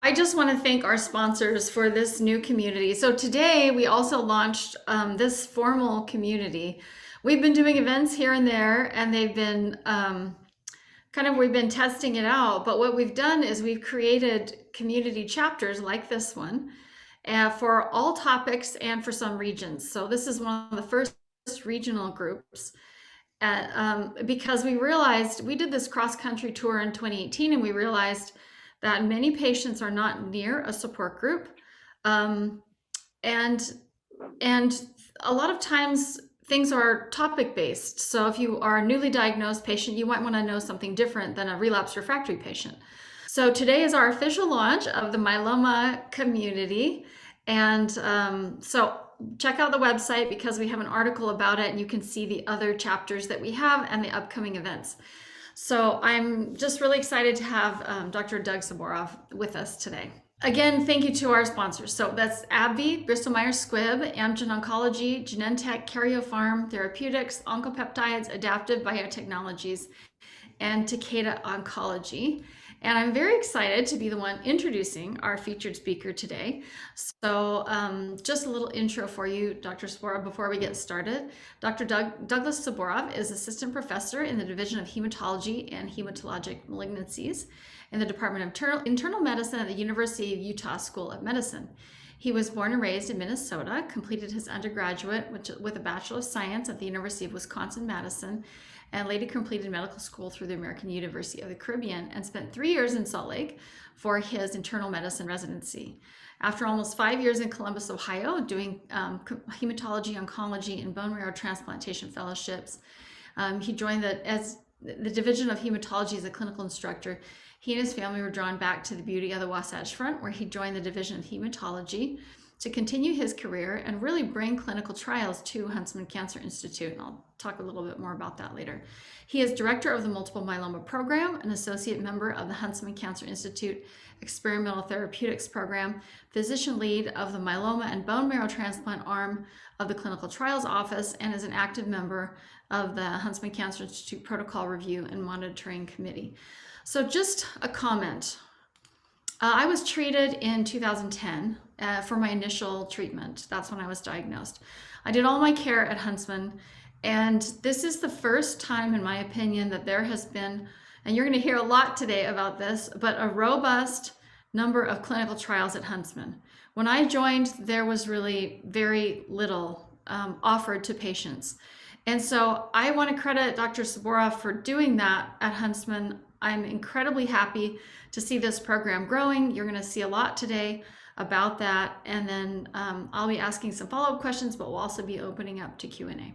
I just want to thank our sponsors for this new community. So today we also launched this formal community. We've been doing events here and there, and they've been we've been testing it out. But what we've done is we've created community chapters like this one for all topics and for some regions. So this is one of the first regional groups. Because we realized we did this cross-country tour in 2018, and we realized that many patients are not near a support group, um, and and a lot of times things are topic based. So if you are a newly diagnosed patient, you might want to know something different than a relapsed refractory patient. So today is our official launch of the myeloma community, and so check out the website because we have an article about it, and you can see the other chapters that we have and the upcoming events. So I'm just really excited to have Dr. Doug Sborov with us today. Again, thank you to our sponsors. So that's AbbVie, Bristol Myers Squibb, Amgen Oncology, Genentech, Karyopharm Therapeutics, Oncopeptides, Adaptive Biotechnologies, and Takeda Oncology. And I'm very excited to be the one introducing our featured speaker today. So just a little intro for you, Dr. Sborov, before we get started. Dr. Douglas Sborov is assistant professor in the Division of Hematology and Hematologic Malignancies in the Department of Internal Medicine at the University of Utah School of Medicine. He was born and raised in Minnesota, completed his undergraduate with a Bachelor of Science at the University of Wisconsin-Madison, and later completed medical school through the American University of the Caribbean, and spent 3 years in Salt Lake for his internal medicine residency. After almost 5 years in Columbus, Ohio, doing hematology, oncology, and bone marrow transplantation fellowships, he joined the Division of Hematology as a clinical instructor. He and his family were drawn back to the beauty of the Wasatch Front, where he joined the Division of Hematology to continue his career and really bring clinical trials to Huntsman Cancer Institute. And I'll talk a little bit more about that later. He is director of the Multiple Myeloma Program, an associate member of the Huntsman Cancer Institute Experimental Therapeutics Program, physician lead of the myeloma and bone marrow transplant arm of the Clinical Trials Office, and is an active member of the Huntsman Cancer Institute Protocol Review and Monitoring Committee. So just a comment. I was treated in 2010 for my initial treatment. That's when I was diagnosed. I did all my care at Huntsman, and this is the first time, in my opinion, that there has been, and you're going to hear a lot today about this, but a robust number of clinical trials at Huntsman. When I joined, there was really very little offered to patients. And so I want to credit Dr. Sborov for doing that at Huntsman. I'm incredibly happy to see this program growing. You're going to see a lot today about that. And then I'll be asking some follow-up questions, but we'll also be opening up to Q&A.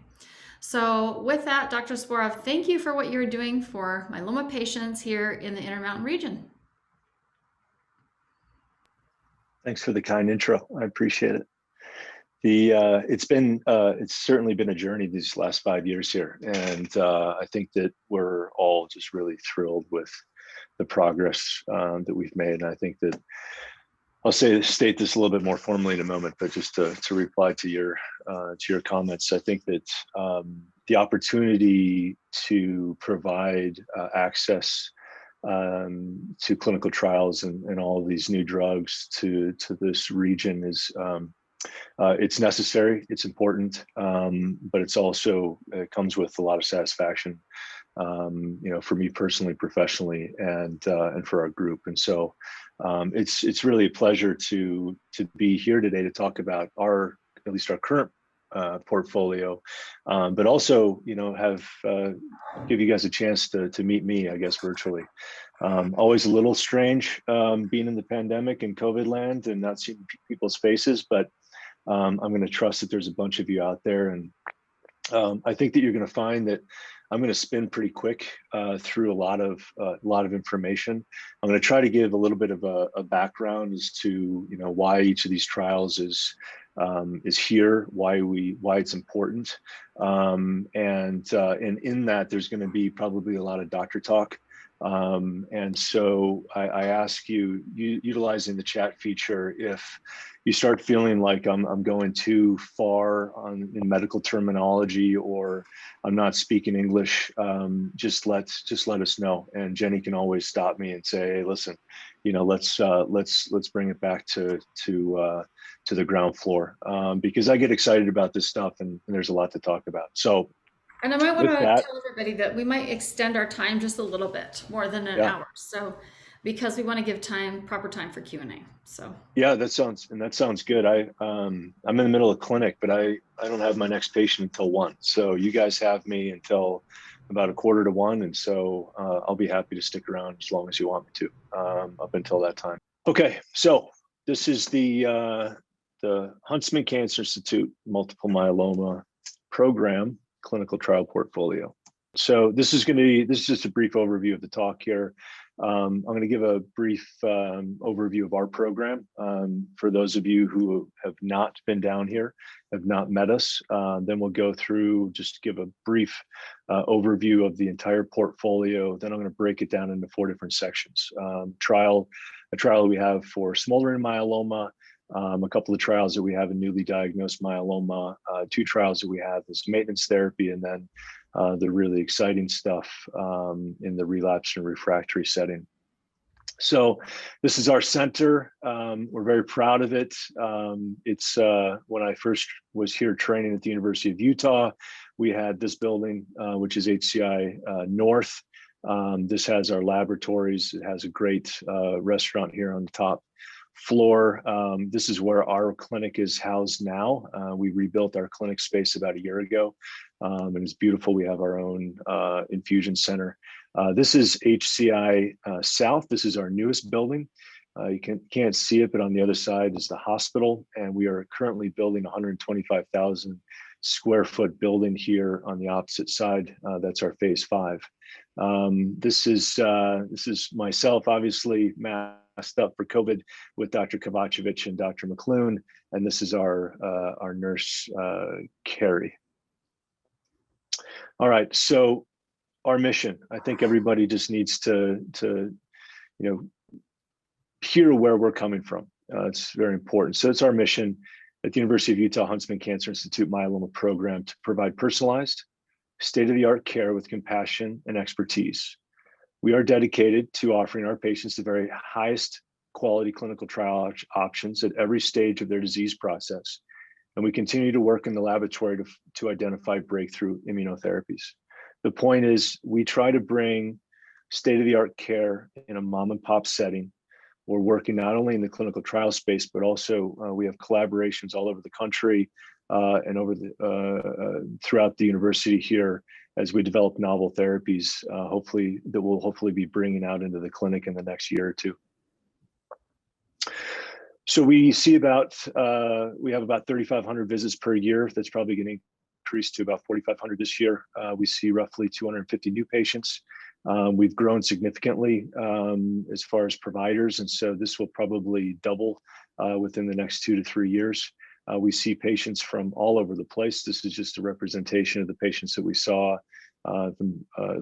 So with that, Dr. Sborov, thank you for what you're doing for myeloma patients here in the Intermountain region. Thanks for the kind intro. I appreciate it. It's certainly been a journey these last 5 years here, and I think that we're all just really thrilled with the progress that we've made. And I think that I'll state this a little bit more formally in a moment, but just to reply to your comments, I think that the opportunity to provide access to clinical trials and all of these new drugs to this region is it's necessary, it's important, but it's also, it comes with a lot of satisfaction, for me personally, professionally, and for our group. And so it's really a pleasure to be here today to talk about at least our current portfolio, but also, give you guys a chance to meet me, I guess, virtually. Always a little strange being in the pandemic and COVID land and not seeing people's faces, but I'm going to trust that there's a bunch of you out there, and I think that you're going to find that I'm going to spin pretty quick through a lot of information. I'm going to try to give a little bit of a background as to why each of these trials is here, why it's important, and in that there's going to be probably a lot of doctor talk. And so I ask you, utilizing the chat feature, if you start feeling like I'm going too far in medical terminology, or I'm not speaking English, just let us know. And Jenny can always stop me and say, hey, listen, let's bring it back to the ground floor, because I get excited about this stuff, and there's a lot to talk about. So And I might want with to that, tell everybody that we might extend our time just a little bit more than an yeah. hour. So, because we want to give proper time for Q&A. So, Yeah, that sounds good. I'm in the middle of clinic, but I don't have my next patient until 1. So you guys have me until about 1:45, and so I'll be happy to stick around as long as you want me to, up until that time. Okay, so this is the Huntsman Cancer Institute Multiple Myeloma Program clinical trial portfolio. So this is just a brief overview of the talk here. I'm going to give a brief overview of our program. For those of you who have not been down here, have not met us, then we'll go through, just give a brief overview of the entire portfolio. Then I'm going to break it down into 4 different sections. A trial we have for smoldering myeloma, a couple of trials that we have in newly diagnosed myeloma, 2 trials that we have as maintenance therapy, and then the really exciting stuff in the relapsed and refractory setting. So this is our center. We're very proud of it. It's when I first was here training at the University of Utah, we had this building, which is HCI North. This has our laboratories. It has a great restaurant here on the top floor. This is where our clinic is housed now. We rebuilt our clinic space about a year ago, and it's beautiful. We have our own infusion center. This is HCI South. This is our newest building. You can't see it, but on the other side is the hospital, and we are currently building a 125,000 square foot building here on the opposite side. That's our phase 5. This is myself, obviously masked up for COVID with Dr. Kovacevic and Dr. McClune, and this is our nurse, Carrie. All right, so our mission. I think everybody just needs to hear where we're coming from. It's very important. So it's our mission at the University of Utah Huntsman Cancer Institute Myeloma Program to provide personalized, state-of-the-art care with compassion and expertise. We are dedicated to offering our patients the very highest quality clinical trial options at every stage of their disease process. And we continue to work in the laboratory to identify breakthrough immunotherapies. The point is, we try to bring state-of-the-art care in a mom and pop setting. We're working not only in the clinical trial space, but also we have collaborations all over the country and throughout the university here as we develop novel therapies, hopefully we'll be bringing out into the clinic in the next year or 2. So we have about 3,500 visits per year. That's probably going to increase to about 4,500 this year. We see roughly 250 new patients. We've grown significantly as far as providers, and so this will probably double within the next 2 to 3 years. We see patients from all over the place. This is just a representation of the patients that we saw,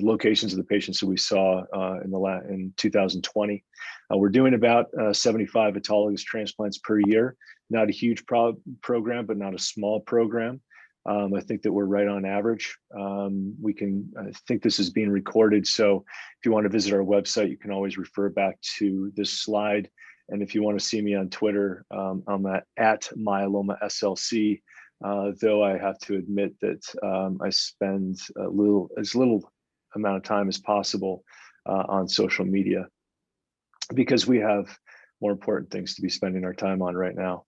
locations of the patients that we saw in 2020. We're doing about 75 autologous transplants per year. Not a huge program, but not a small program. I think that we're right on average. I think this is being recorded, so if you want to visit our website, you can always refer back to this slide. And if you want to see me on Twitter, I'm at Myeloma SLC, though I have to admit that I spend as little amount of time as possible on social media, because we have more important things to be spending our time on right now.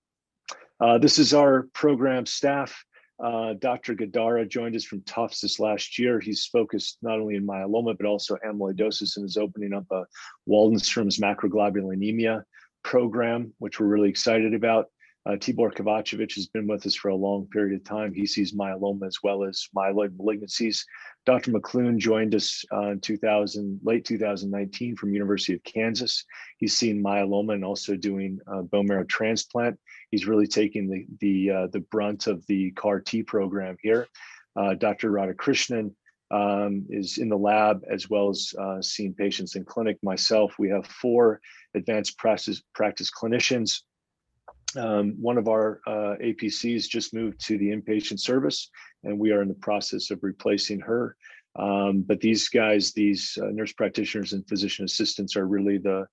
This is our program staff. Dr. Gadara joined us from Tufts this last year. He's focused not only in myeloma, but also amyloidosis, and is opening up a Waldenstrom's macroglobulinemia program, which we're really excited about. Tibor Kovacevic has been with us for a long period of time. He sees myeloma as well as myeloid malignancies. Dr. McClune joined us in late 2019 from University of Kansas. He's seen myeloma and also doing bone marrow transplant. He's really taking the brunt of the CAR-T program here. Dr. Radhakrishnan is in the lab as well as seeing patients in clinic. Myself, we have 4 advanced practice clinicians. One of our APCs just moved to the inpatient service, and we are in the process of replacing her. But these guys, these nurse practitioners and physician assistants, are really the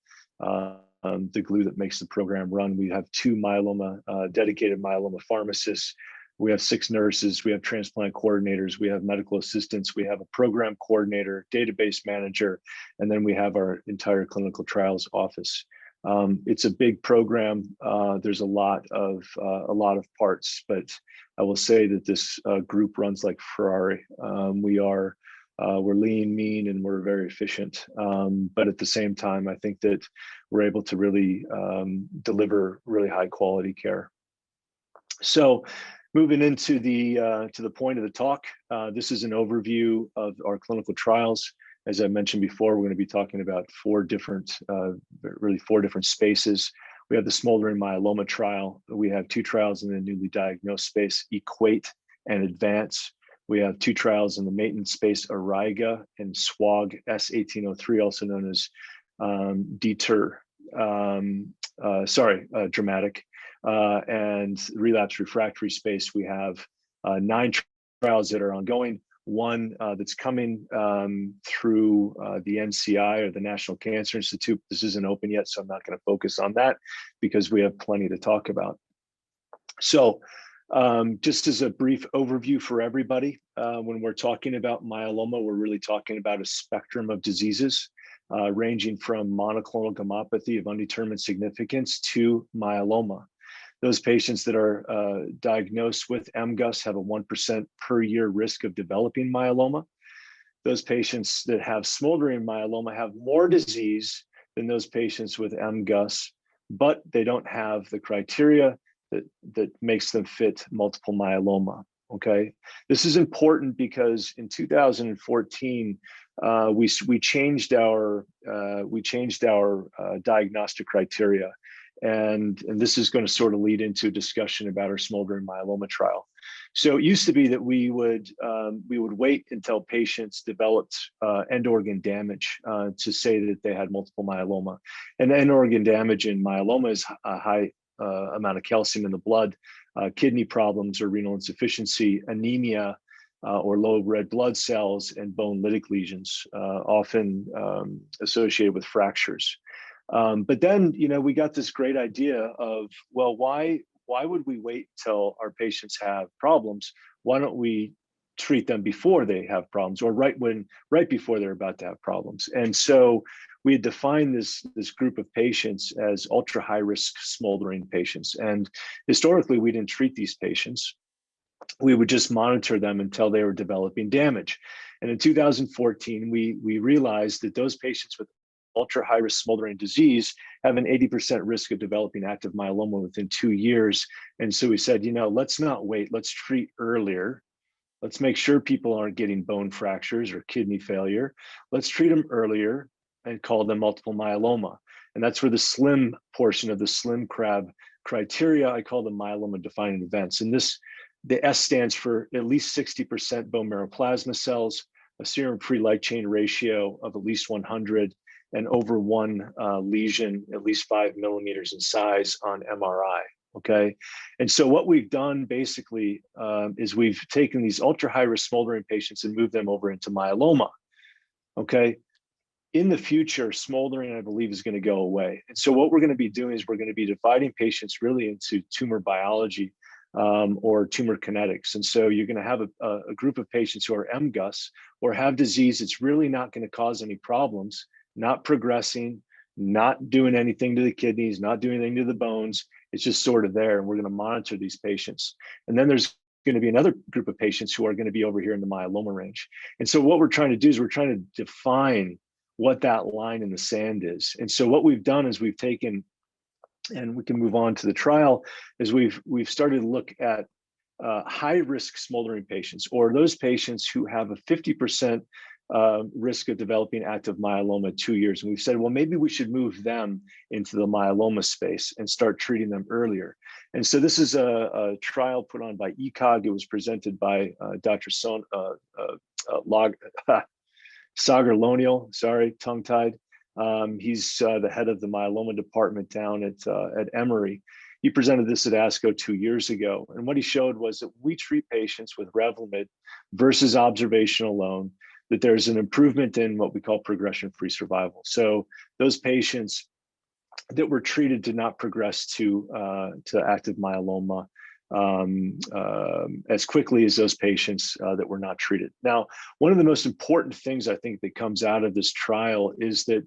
glue that makes the program run. We have 2 myeloma dedicated myeloma pharmacists. We have 6 nurses. We have transplant coordinators. We have medical assistants. We have a program coordinator, database manager, and then we have our entire clinical trials office. It's a big program. There's a lot of parts, but I will say that this group runs like Ferrari. We're lean, mean, and we're very efficient. But at the same time, I think that we're able to really deliver really high quality care. So, moving into the point of the talk, this is an overview of our clinical trials. As I mentioned before, we're going to be talking about 4 different spaces. We have the smoldering myeloma trial. We have 2 trials in the newly diagnosed space, EQUATE and ADVANCE. We have 2 trials in the maintenance space, ARIGA and SWOG S1803, also known as dramatic. And relapse refractory space, we have 9 trials that are ongoing. 1 that's coming through the NCI, or the National Cancer Institute. This isn't open yet, so I'm not going to focus on that because we have plenty to talk about. So just as a brief overview for everybody, when we're talking about myeloma, we're really talking about a spectrum of diseases ranging from monoclonal gammopathy of undetermined significance to myeloma. Those patients that are diagnosed with MGUS have a 1% per year risk of developing myeloma. Those patients that have smoldering myeloma have more disease than those patients with MGUS, but they don't have the criteria that makes them fit multiple myeloma. Okay, this is important because in 2014 we changed our diagnostic criteria. And this is going to sort of lead into a discussion about our smoldering myeloma trial. So it used to be that we would wait until patients developed end organ damage to say that they had multiple myeloma. And end organ damage in myeloma is a high amount of calcium in the blood, kidney problems or renal insufficiency, anemia, or low red blood cells, and bone lytic lesions, often associated with fractures. But then, we got this great idea of, well, why would we wait till our patients have problems? Why don't we treat them before they have problems, or right before they're about to have problems? And so we had defined this group of patients as ultra high risk smoldering patients. And historically, we didn't treat these patients. We would just monitor them until they were developing damage. And in 2014, we realized that those patients with ultra high risk smoldering disease have an 80% risk of developing active myeloma within 2 years. And so we said, let's not wait, let's treat earlier. Let's make sure people aren't getting bone fractures or kidney failure. Let's treat them earlier and call them multiple myeloma. And that's where the SLIM portion of the SLIM CRAB criteria, I call them myeloma defining events. And the S stands for at least 60% bone marrow plasma cells, a serum free light chain ratio of at least 100, and over 1 lesion, at least 5 millimeters in size on MRI, okay? And so what we've done basically is we've taken these ultra high risk smoldering patients and moved them over into myeloma, okay? In the future, smoldering, I believe, is gonna go away. And so what we're gonna be doing is we're gonna be dividing patients really into tumor biology or tumor kinetics. And so you're gonna have a group of patients who are MGUS or have disease that's really not gonna cause any problems, not progressing, not doing anything to the kidneys, not doing anything to the bones. It's just sort of there, and we're going to monitor these patients. And then there's going to be another group of patients who are going to be over here in the myeloma range. And so what we're trying to do is we're trying to define what that line in the sand is. And so what we've done is we've taken, and we can move on to the trial, is we've started to look at high risk smoldering patients, or those patients who have a 50% risk of developing active myeloma 2 years. And we've said, well, maybe we should move them into the myeloma space and start treating them earlier. And so this is a trial put on by EQUATE. It was presented by Dr. Sagar Lonial, sorry, tongue-tied. He's the head of the myeloma department down at Emory. He presented this at ASCO 2 years ago. And what he showed was that we treat patients with Revlimid versus observation alone, that there's an improvement in what we call progression-free survival. So those patients that were treated did not progress to active myeloma as quickly as those patients that were not treated. Now, one of the most important things I think that comes out of this trial is that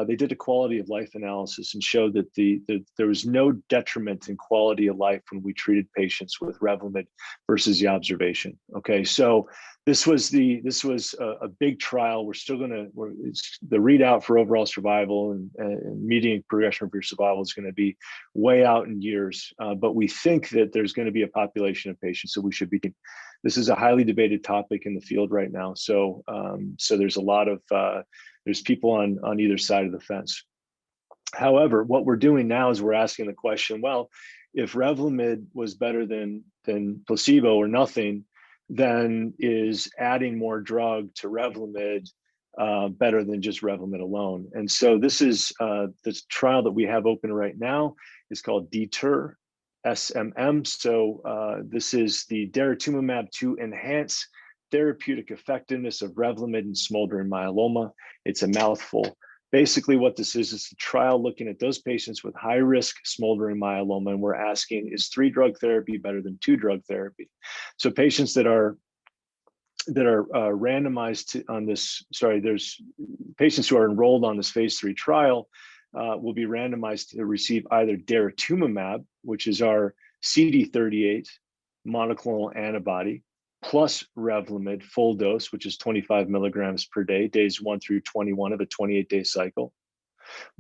they did a quality of life analysis and showed that there was no detriment in quality of life when we treated patients with Revlimid versus the observation. Okay, so this was a big trial. We're still the readout for overall survival and median progression-free survival is going to be way out in years. But we think that there's going to be a population of patients that we should be. This is a highly debated topic in the field right now. So there's a lot of there's people on either side of the fence. However, what we're doing now is we're asking the question, well, if Revlimid was better than placebo or nothing, then is adding more drug to Revlimid better than just Revlimid alone? And so this is this trial that we have open right now is called D-KRd SMM. So this is the daratumumab to enhance therapeutic effectiveness of Revlimid in smoldering myeloma. It's a mouthful. Basically what this is a trial looking at those patients with high risk smoldering myeloma, and we're asking, is 3-drug therapy better than 2-drug therapy? So patients that are randomized on this, there's patients who are enrolled on this phase 3 trial will be randomized to receive either daratumumab, which is our CD38 monoclonal antibody, plus Revlimid full dose, which is 25 milligrams per day, days 1 through 21 of a 28-day cycle,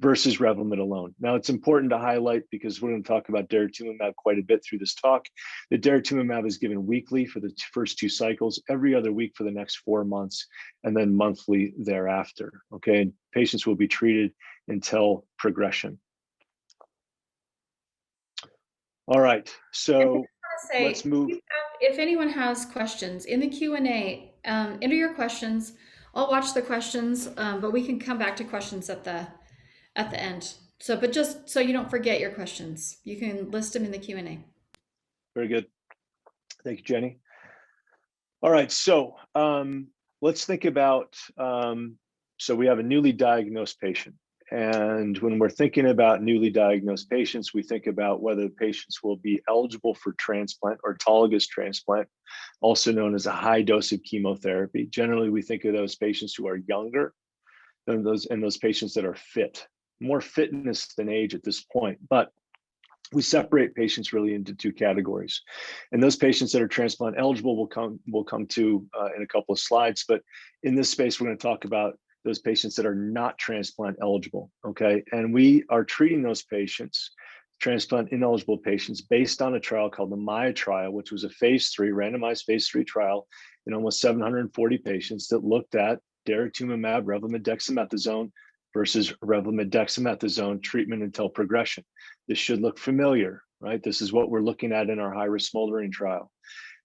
versus Revlimid alone. Now, it's important to highlight, because we're going to talk about daratumumab quite a bit through this talk, that daratumumab is given weekly for the first 2 cycles, every other week for the next 4 months, and then monthly thereafter. Okay, and patients will be treated until progression. All right, so let's move. If anyone has questions in the Q&A, enter your questions. I'll watch the questions, but we can come back to questions at the end. So, but just so you don't forget your questions, you can list them in the Q&A. Very good. Thank you, Jenny. All right, so let's think about, so we have a newly diagnosed patient. And when we're thinking about newly diagnosed patients, we think about whether patients will be eligible for transplant or autologous transplant, also known as a high dose of chemotherapy. Generally, we think of those patients who are younger than those patients that are fit, more fitness than age at this point. But we separate patients really into 2 categories. And those patients that are transplant eligible will come to in a couple of slides. But in this space, we're going to talk about those patients that are not transplant eligible, okay? And we are treating those patients, transplant ineligible patients, based on a trial called the MAIA trial, which was a phase 3, randomized phase 3 trial in almost 740 patients that looked at daratumumab, Revlimid, dexamethasone versus Revlimid, dexamethasone treatment until progression. This should look familiar, right? This is what we're looking at in our high-risk smoldering trial.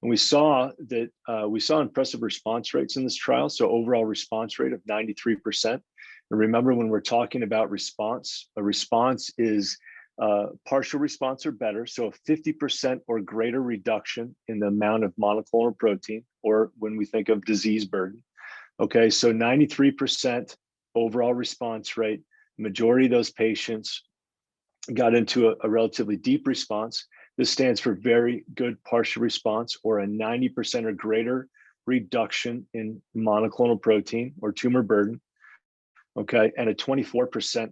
And we saw that we saw impressive response rates in this trial. So overall response rate of 93%. And remember, when we're talking about response, a response is partial response or better. So a 50% or greater reduction in the amount of monoclonal protein, or when we think of disease burden. Okay, so 93% overall response rate. Majority of those patients got into a relatively deep response. This stands for very good partial response, or a 90% or greater reduction in monoclonal protein or tumor burden, okay, and a 24%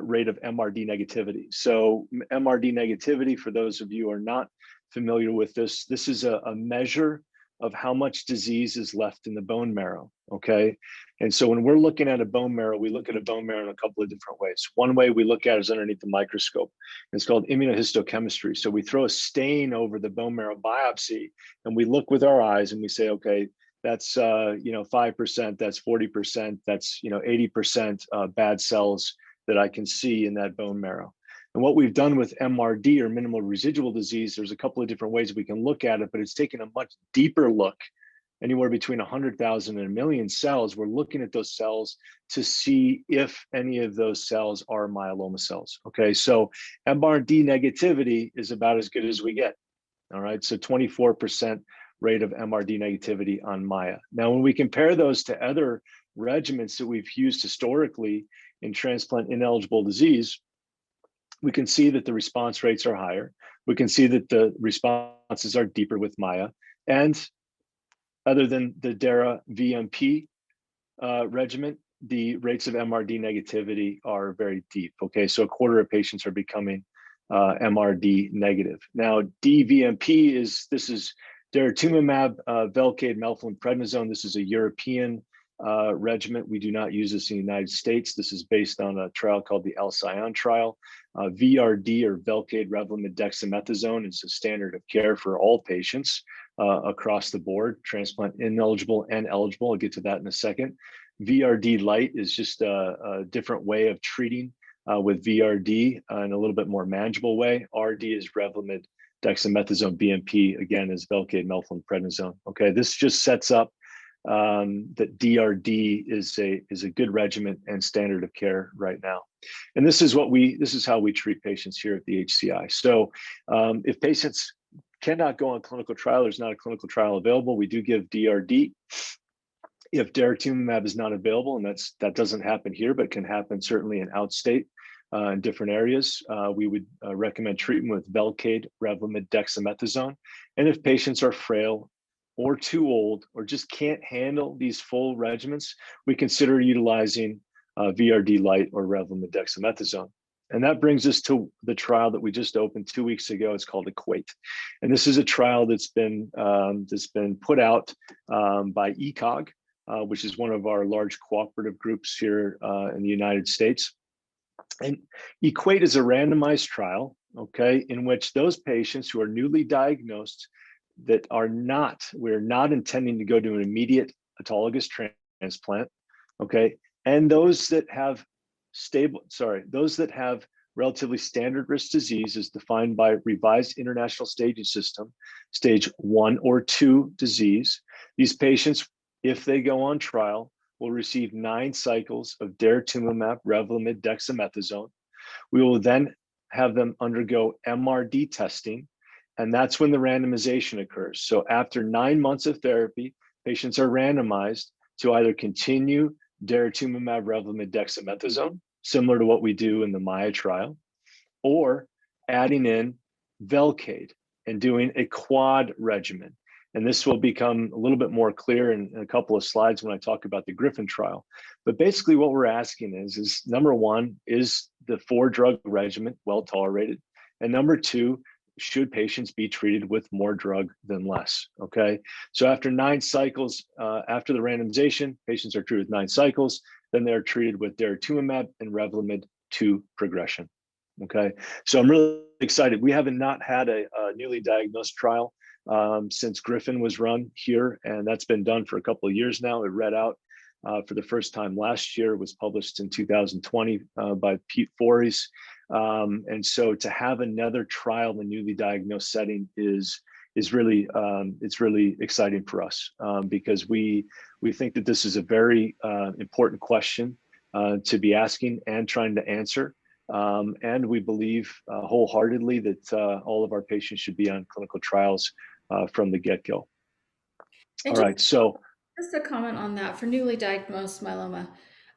rate of MRD negativity. So MRD negativity, for those of you who are not familiar with this, this is a measure of how much disease is left in the bone marrow, okay? And so when we're looking at a bone marrow, we look at a bone marrow in a couple of different ways. One way we look at it is underneath the microscope. It's called immunohistochemistry. So we throw a stain over the bone marrow biopsy and we look with our eyes and we say, okay, that's 5%, that's 40%, that's 80% bad cells that I can see in that bone marrow. And what we've done with MRD, or minimal residual disease, there's a couple of different ways we can look at it, but it's taken a much deeper look, anywhere between 100,000 and a million cells. We're looking at those cells to see if any of those cells are myeloma cells. Okay, so MRD negativity is about as good as we get. All right, so 24% rate of MRD negativity on Maya. Now, when we compare those to other regimens that we've used historically in transplant ineligible disease, we can see that the response rates are higher. We can see that the responses are deeper with Maya. And other than the DARA VMP regimen, the rates of MRD negativity are very deep. Okay, so a quarter of patients are becoming MRD negative. Now, DVMP is daratumumab, Velcade, methylprednisolone. This is a European regimen. We do not use this in the United States. This is based on a trial called the Alcyon trial. VRD, or Velcade, Revlimid, dexamethasone, is a standard of care for all patients across the board, transplant ineligible and eligible. I'll get to that in a second. VRD light is just a different way of treating with VRD in a little bit more manageable way. RD is Revlimid, dexamethasone. BMP, again, is Velcade, methylprednisolone. Okay, this just sets up that DRD is a good regimen and standard of care right now. And this is how we treat patients here at the HCI. So if patients cannot go on clinical trial, there's not a clinical trial available, we do give DRD. If daratumumab is not available, and that doesn't happen here, but can happen certainly in outstate in different areas, we would recommend treatment with Velcade, Revlimid, dexamethasone. And if patients are frail or too old, or just can't handle these full regimens, we consider utilizing VRD light or Revlimid, dexamethasone. And that brings us to the trial that we just opened 2 weeks ago. It's called EQUATE. And this is a trial that's been put out by ECOG, which is one of our large cooperative groups here in the United States. And EQUATE is a randomized trial, okay, in which those patients who are newly diagnosed we're not intending to go to an immediate autologous transplant, okay, and those that have relatively standard risk disease as defined by revised international staging system, stage 1 or 2 disease. These patients, if they go on trial, will receive 9 cycles of daratumumab, Revlimid, dexamethasone. We will then have them undergo MRD testing, and that's when the randomization occurs. So after 9 months of therapy, patients are randomized to either continue daratumumab, Revlimid, dexamethasone, similar to what we do in the Maya trial, or adding in Velcade and doing a quad regimen. And this will become a little bit more clear in a couple of slides when I talk about the Griffin trial. But basically what we're asking is number one, is the 4-drug regimen well tolerated? And number 2, should patients be treated with more drug than less? Okay, so after 9 cycles, after the randomization, patients are treated with 9 cycles, then they're treated with daratumumab and Revlimid to progression. Okay, so I'm really excited. We haven't not had a newly diagnosed trial since Griffin was run here, and that's been done for a couple of years now. It read out for the first time last year. It was published in 2020 by Pete Forres. And so to have another trial in the newly diagnosed setting is really it's really exciting for us because we think that this is a very important question to be asking and trying to answer. And we believe wholeheartedly that all of our patients should be on clinical trials from the get-go. All right, so just a comment on that for newly diagnosed myeloma.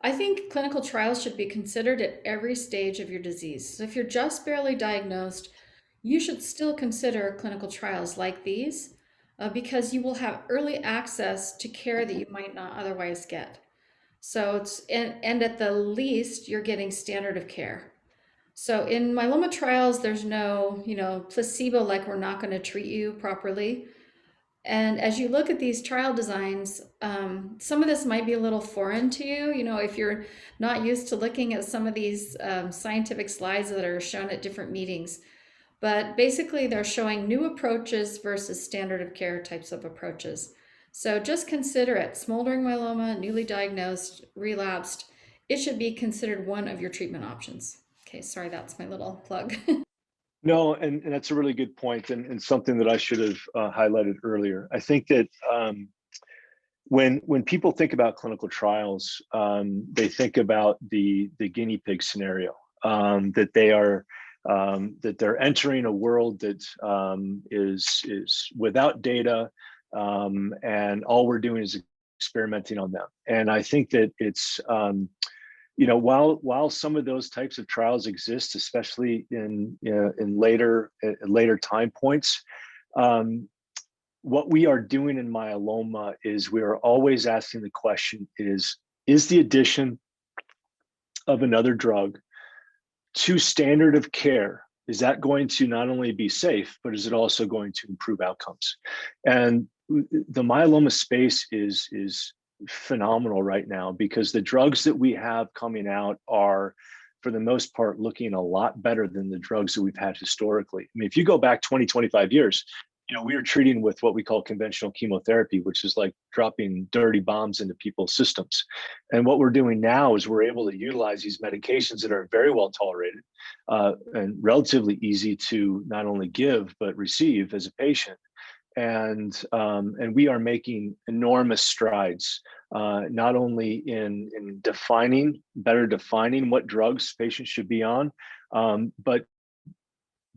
I think clinical trials should be considered at every stage of your disease. So if you're just barely diagnosed, you should still consider clinical trials like these because you will have early access to care that you might not otherwise get. So and at the least, you're getting standard of care. So in myeloma trials, there's no, placebo, like we're not going to treat you properly. And as you look at these trial designs, some of this might be a little foreign to you. If you're not used to looking at some of these scientific slides that are shown at different meetings. But basically, they're showing new approaches versus standard of care types of approaches. So just consider it. Smoldering myeloma, newly diagnosed, relapsed. It should be considered one of your treatment options. Okay, sorry, that's my little plug. No, and that's a really good point, and something that I should have highlighted earlier. I think that when people think about clinical trials, they think about the guinea pig scenario, that they're entering a world that is without data, and all we're doing is experimenting on them. And I think that it's while some of those types of trials exist, especially in later time points, what we are doing in myeloma is we are always asking the question: is the addition of another drug to standard of care, is that going to not only be safe, but is it also going to improve outcomes? And the myeloma space is phenomenal right now, because the drugs that we have coming out are, for the most part, looking a lot better than the drugs that we've had historically. I mean, if you go back 20, 25 years, we were treating with what we call conventional chemotherapy, which is like dropping dirty bombs into people's systems. And what we're doing now is we're able to utilize these medications that are very well tolerated, and relatively easy to not only give, but receive as a patient. And we are making enormous strides, not only in better defining what drugs patients should be on, but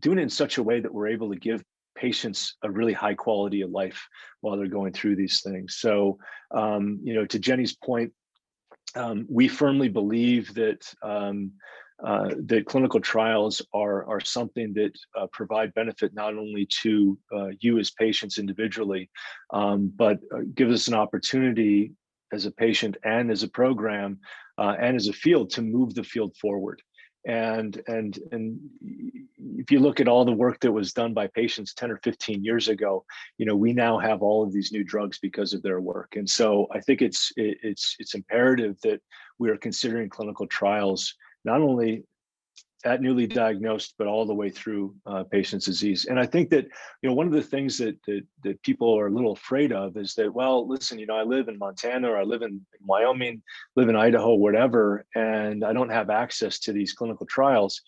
doing it in such a way that we're able to give patients a really high quality of life while they're going through these things. So, to Jenny's point, we firmly believe that that clinical trials are something that provide benefit not only to you as patients individually, but give us an opportunity as a patient and as a program and as a field to move the field forward. And if you look at all the work that was done by patients 10 or 15 years ago, we now have all of these new drugs because of their work. And so I think it's imperative that we are considering clinical trials not only at newly diagnosed, but all the way through patient's disease. And I think that, one of the things that people are a little afraid of is that, well, listen, I live in Montana, or I live in Wyoming, live in Idaho, whatever, and I don't have access to these clinical trials.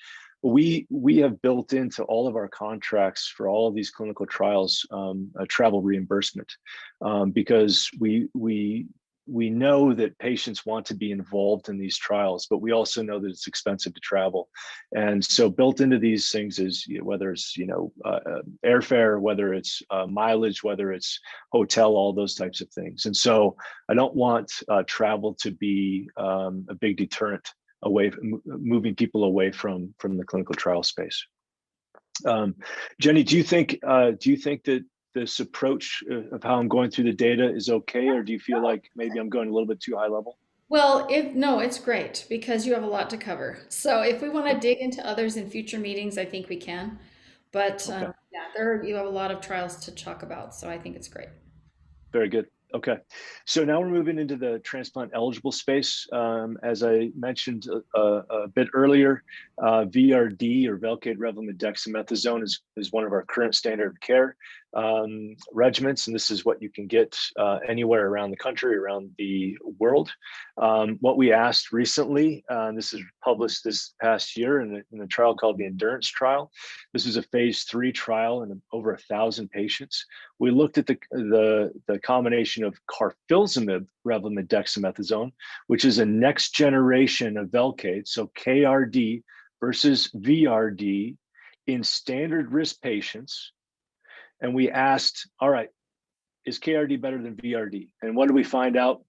We have built into all of our contracts for all of these clinical trials a travel reimbursement, because we know that patients want to be involved in these trials, but we also know that it's expensive to travel. And so built into these things is, whether it's, airfare, whether it's mileage, whether it's hotel, all those types of things. And so I don't want travel to be a big deterrent moving people away from the clinical trial space. Jenny, do you think that this approach of how I'm going through the data is okay, or do you feel like maybe I'm going a little bit too high level? Well, no, it's great because you have a lot to cover. So if we want to dig into others in future meetings, I think we can. But Okay. yeah, you have a lot of trials to talk about, so I think it's great. Very good. Okay, so now we're moving into the transplant eligible space. As I mentioned a bit earlier, VRD, or Velcade Revlimid dexamethasone, is one of our current standard of care regimens, and this is what you can get anywhere around the country, around the world. What we asked recently, this is published this past year in a trial called the Endurance trial. This is a phase 3 trial in over 1,000 patients. We looked at the combination of carfilzomib Revlimid dexamethasone, which is a next generation of Velcade, so KRD versus VRD in standard risk patients. And we asked, all right, is KRD better than VRD? And what did we find out?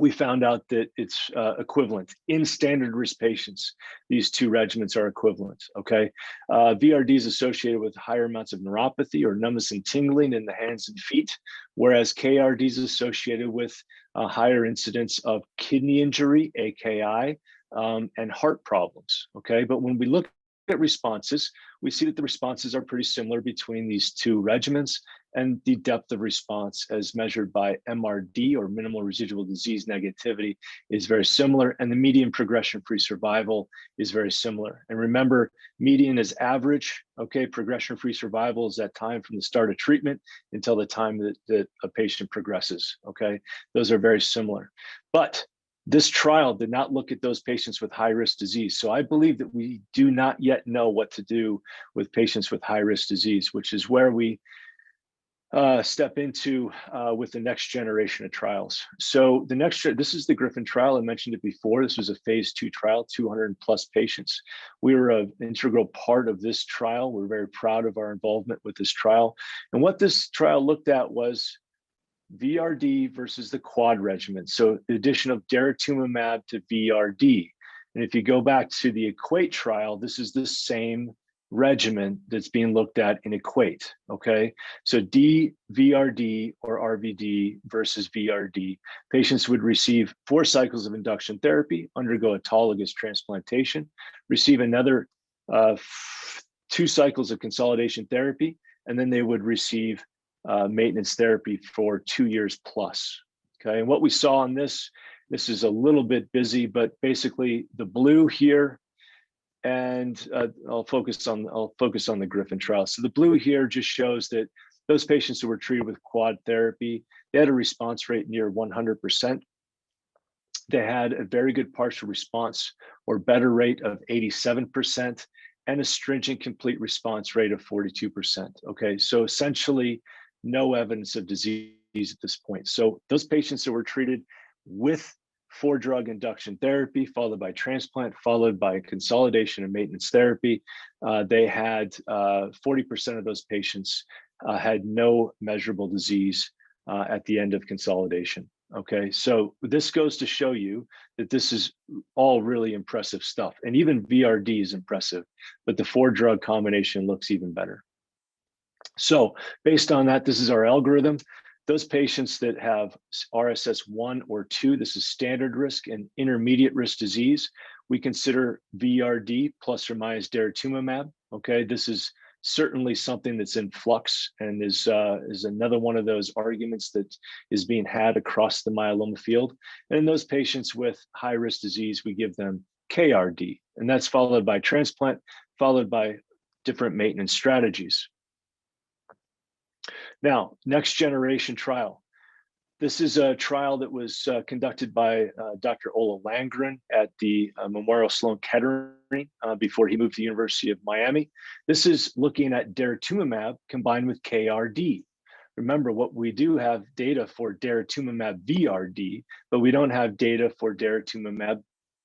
We found out that it's equivalent in standard risk patients. These two regimens are equivalent, okay? VRD is associated with higher amounts of neuropathy or numbness and tingling in the hands and feet, whereas KRD is associated with a higher incidence of kidney injury, AKI, and heart problems, okay? But when we look at responses, we see that the responses are pretty similar between these two regimens. and the depth of response as measured by MRD, or minimal residual disease negativity, is very similar, and the median progression-free survival is very similar. And remember, median is average, okay? Progression-free survival is that time from the start of treatment until the time that a patient progresses, okay? Those are very similar. But this trial did not look at those patients with high-risk disease. So I believe that we do not yet know what to do with patients with high-risk disease, which is where we step into with the next generation of trials. So this is the Griffin trial. I mentioned it before. This was a phase 2 trial, 200 plus patients. We were an integral part of this trial. We're very proud of our involvement with this trial. And what this trial looked at was VRD versus the quad regimen. So the addition of daratumumab to VRD. And if you go back to the EQUATE trial, this is the same regimen that's being looked at in EQUATE, okay? So VRD or RVD versus VRD. Patients would receive 4 cycles of induction therapy, undergo autologous transplantation, receive another 2 cycles of consolidation therapy, and then they would receive maintenance therapy for 2 years plus, okay? And what we saw on this is a little bit busy, but basically the blue here, and I'll focus on the Griffin trial. So the blue here just shows that those patients who were treated with quad therapy, they had a response rate near 100%. They had a very good partial response or better rate of 87%, and a stringent complete response rate of 42%. Okay, so essentially no evidence of disease at this point. So those patients that were treated with 4-drug induction therapy, followed by transplant, followed by consolidation and maintenance therapy, they had 40% of those patients had no measurable disease at the end of consolidation. Okay, so this goes to show you that this is all really impressive stuff. And even VRD is impressive, but the 4-drug combination looks even better. So based on that, this is our algorithm. Those patients that have RSS 1 or 2, this is standard risk and intermediate risk disease, we consider VRD plus or minus daratumumab. Okay, this is certainly something that's in flux and is another one of those arguments that is being had across the myeloma field. And in those patients with high risk disease, we give them KRD, and that's followed by transplant, followed by different maintenance strategies. Now, next generation trial. This is a trial that was conducted by Dr. Ola Landgren at the Memorial Sloan Kettering before he moved to the University of Miami. This is looking at daratumumab combined with KRD. Remember, what we do have data for daratumumab VRD, but we don't have data for daratumumab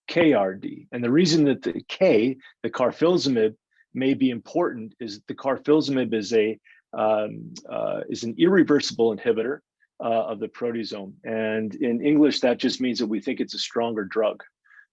KRD. And the reason that the K, the carfilzomib, may be important is the carfilzomib is an irreversible inhibitor of the proteasome. And in English, that just means that we think it's a stronger drug.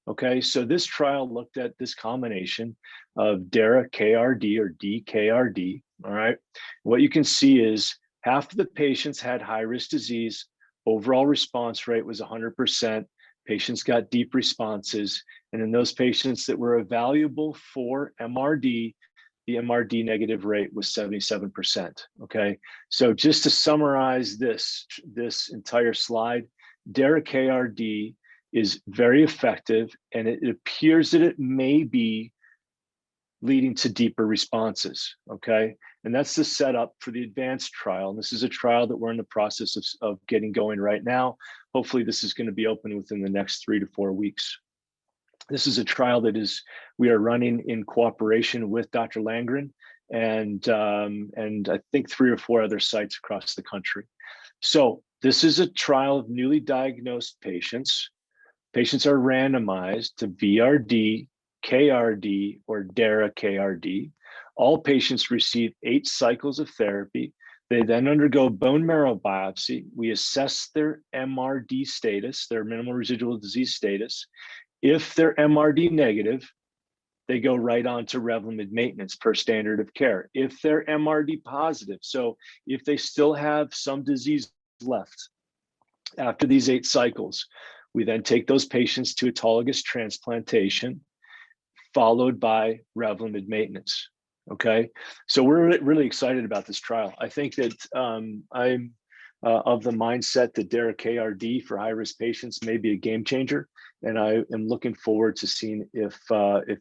Okay, so this trial looked at this combination of dara-KRD or D-KRD, all right? What you can see is half of the patients had high-risk disease, overall response rate was 100%, patients got deep responses, and in those patients that were evaluable for MRD, the MRD negative rate was 77%, okay? So just to summarize this entire slide, dara-KRD is very effective, and it appears that it may be leading to deeper responses, okay? And that's the setup for the advanced trial. And this is a trial that we're in the process of getting going right now. Hopefully this is gonna be open within the next 3 to 4 weeks. This is a trial that we are running in cooperation with Dr. Landgren and I think 3 or 4 other sites across the country. So this is a trial of newly diagnosed patients. Patients are randomized to VRD, KRD, or dara-KRD. All patients receive 8 cycles of therapy. They then undergo bone marrow biopsy. We assess their MRD status, their minimal residual disease status. If they're MRD negative, they go right on to Revlimid maintenance per standard of care. If they're MRD positive, so if they still have some disease left after these 8 cycles, we then take those patients to autologous transplantation, followed by Revlimid maintenance. Okay, so we're really excited about this trial. I think that I'm of the mindset that D-KRd for high-risk patients may be a game changer, and I am looking forward to seeing if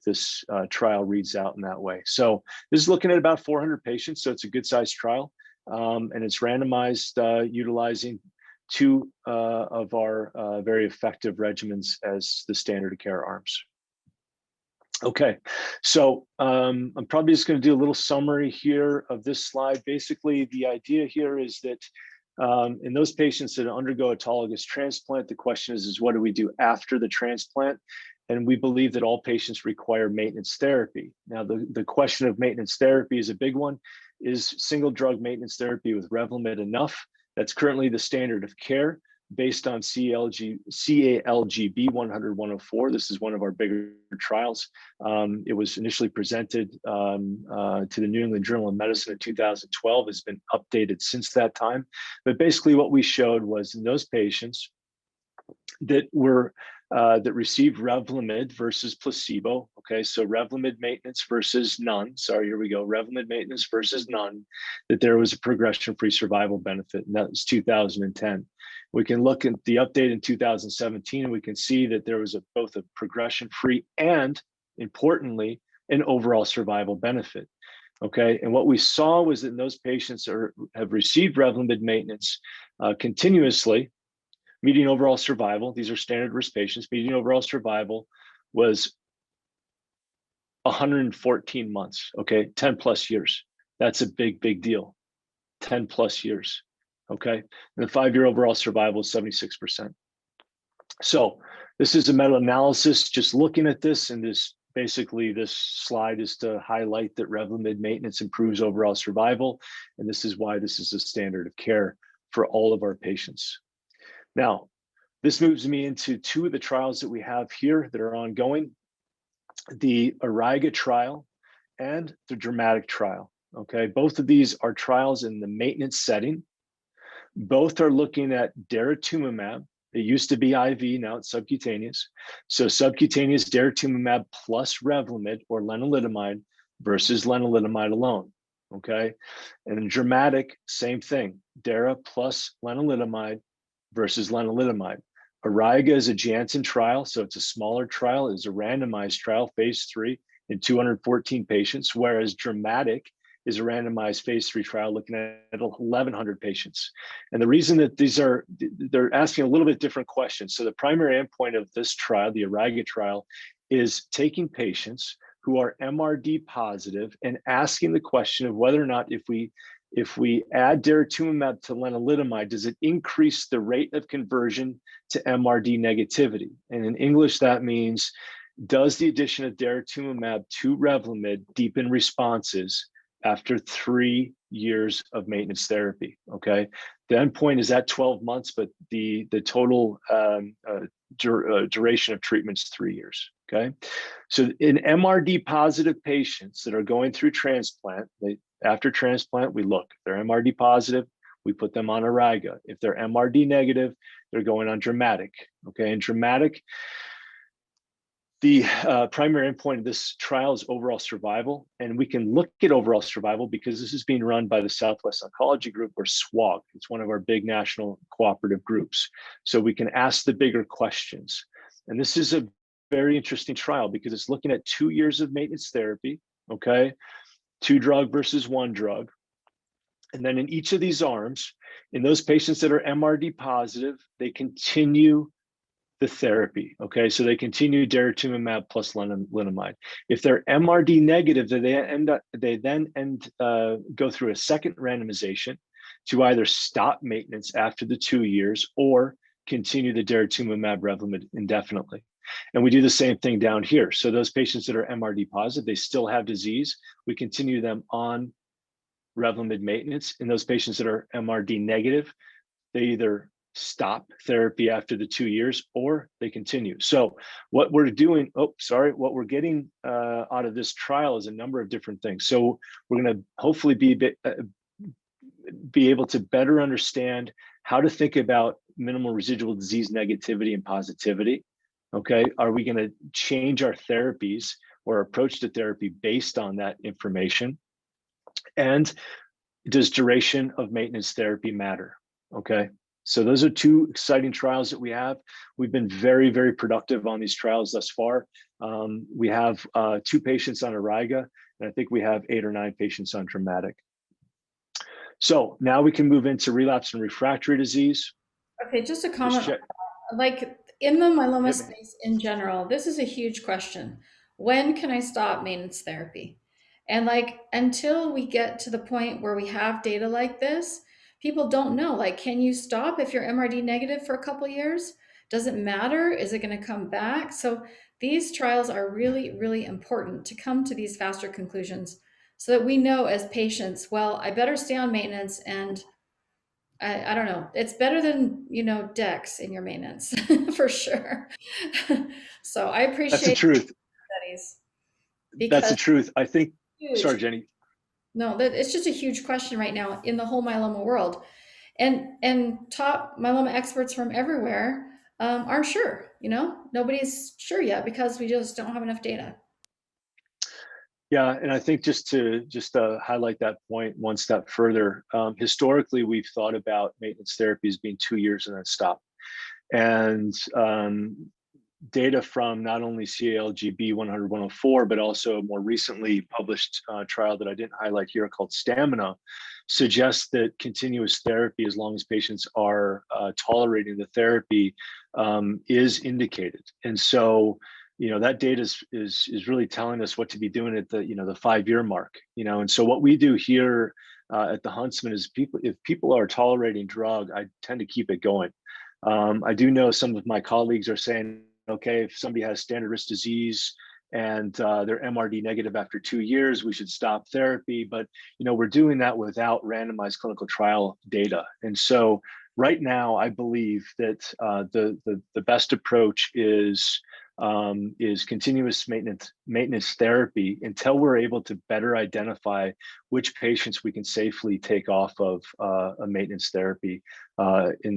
this trial reads out in that way. So this is looking at about 400 patients, so it's a good-sized trial, and it's randomized utilizing two of our very effective regimens as the standard of care arms. Okay, so I'm probably just going to do a little summary here of this slide. Basically, the idea here is that in those patients that undergo autologous transplant, the question is what do we do after the transplant? And we believe that all patients require maintenance therapy. Now, the question of maintenance therapy is a big one. Is single drug maintenance therapy with Revlimid enough? That's currently the standard of care based on CALGB 100-104. This is one of our bigger trials. It was initially presented to the New England Journal of Medicine in 2012, has been updated since that time. But basically what we showed was in those patients that were that received Revlimid versus placebo. Okay, so Revlimid maintenance versus none. Sorry, here we go. Revlimid maintenance versus none, that there was a progression-free survival benefit, and that was 2010. We can look at the update in 2017, and we can see that there was both a progression-free and, importantly, an overall survival benefit. Okay, and what we saw was that in those patients have received Revlimid maintenance continuously, median overall survival, these are standard risk patients, median overall survival was 114 months, okay, 10 plus years. That's a big, big deal, 10 plus years, okay? And the 5-year overall survival is 76%. So this is a meta-analysis, just looking at this, and basically this slide is to highlight that Revlimid maintenance improves overall survival, and this is why this is a standard of care for all of our patients. Now, this moves me into two of the trials that we have here that are ongoing, the Ide-cel trial and the Dramatic trial, okay? Both of these are trials in the maintenance setting. Both are looking at daratumumab. It used to be IV, now it's subcutaneous. So subcutaneous daratumumab plus Revlimid or lenalidomide versus lenalidomide alone, okay? And in Dramatic, same thing, dara plus lenalidomide versus lenalidomide. Ide-cel is a Janssen trial, so it's a smaller trial. It's a randomized trial, phase 3 in 214 patients, whereas Dramatic is a randomized phase 3 trial looking at 1,100 patients. And the reason that they're asking a little bit different questions. So the primary endpoint of this trial, the Ide-cel trial, is taking patients who are MRD positive and asking the question of whether or not if we add daratumumab to lenalidomide, does it increase the rate of conversion to MRD negativity? And in English, that means, does the addition of daratumumab to Revlimid deepen responses after 3 years of maintenance therapy, okay? The endpoint is at 12 months, but the total duration of treatment is 3 years, okay? So in MRD positive patients that are going through transplant, after transplant, we look. If they're MRD positive, we put them on Ide-cel. If they're MRD negative, they're going on Dramatic, okay? In Dramatic, the primary endpoint of this trial is overall survival, and we can look at overall survival because this is being run by the Southwest Oncology Group, or SWOG. It's one of our big national cooperative groups. So we can ask the bigger questions. And this is a very interesting trial because it's looking at 2 years of maintenance therapy, okay? 2 drug versus 1 drug. And then in each of these arms, in those patients that are MRD positive, they continue the therapy, okay? So they continue daratumumab plus lenalidomide. If they're MRD negative, they then go through a second randomization to either stop maintenance after the 2 years or continue the daratumumab Revlimid indefinitely. And we do the same thing down here. So those patients that are MRD positive, they still have disease. We continue them on Revlimid maintenance. In those patients that are MRD negative, they either stop therapy after the 2 years or they continue. So what we're doing, what we're getting out of this trial is a number of different things. So we're going to hopefully be able to better understand how to think about minimal residual disease negativity and positivity. Okay, are we going to change our therapies or approach to therapy based on that information? And does duration of maintenance therapy matter? Okay, so those are two exciting trials that we have. We've been very, very productive on these trials thus far. We have 2 patients on Iriga, and I think we have 8 or 9 patients on dramatic. So now we can move into relapse and refractory disease. Okay, just a Just comment on check. that. Like in the myeloma Hit me. space in general, this is a huge question. When can I stop maintenance therapy? And like until we get to the point where we have data like this, people don't know. Like, can you stop if you're MRD negative for a couple years? Does it matter? Is it going to come back? So these trials are really, really important to come to these faster conclusions so that we know as patients, well, I better stay on maintenance and I don't know. It's better than, Dex in your maintenance for sure. So I That's the appreciate truth. studies That's the because truth. I think, huge. sorry, Jenny. No, that it's just a huge question right now in the whole myeloma world. And top myeloma experts from everywhere aren't sure, nobody's sure yet because we just don't have enough data. Yeah, and I think just to highlight that point one step further, historically, we've thought about maintenance therapy as being 2 years and then stop. And data from not only CALGB 100-104, but also a more recently published trial that I didn't highlight here called Stamina, suggests that continuous therapy, as long as patients are tolerating the therapy, is indicated. And so, that data is really telling us what to be doing at the the 5-year mark. And so what we do here at the Huntsman is if people are tolerating drug, I tend to keep it going. I do know some of my colleagues are saying, okay, if somebody has standard risk disease and they're MRD negative after 2 years, we should stop therapy. But we're doing that without randomized clinical trial data. And so right now, I believe that the best approach is continuous maintenance therapy until we're able to better identify which patients we can safely take off of a maintenance therapy in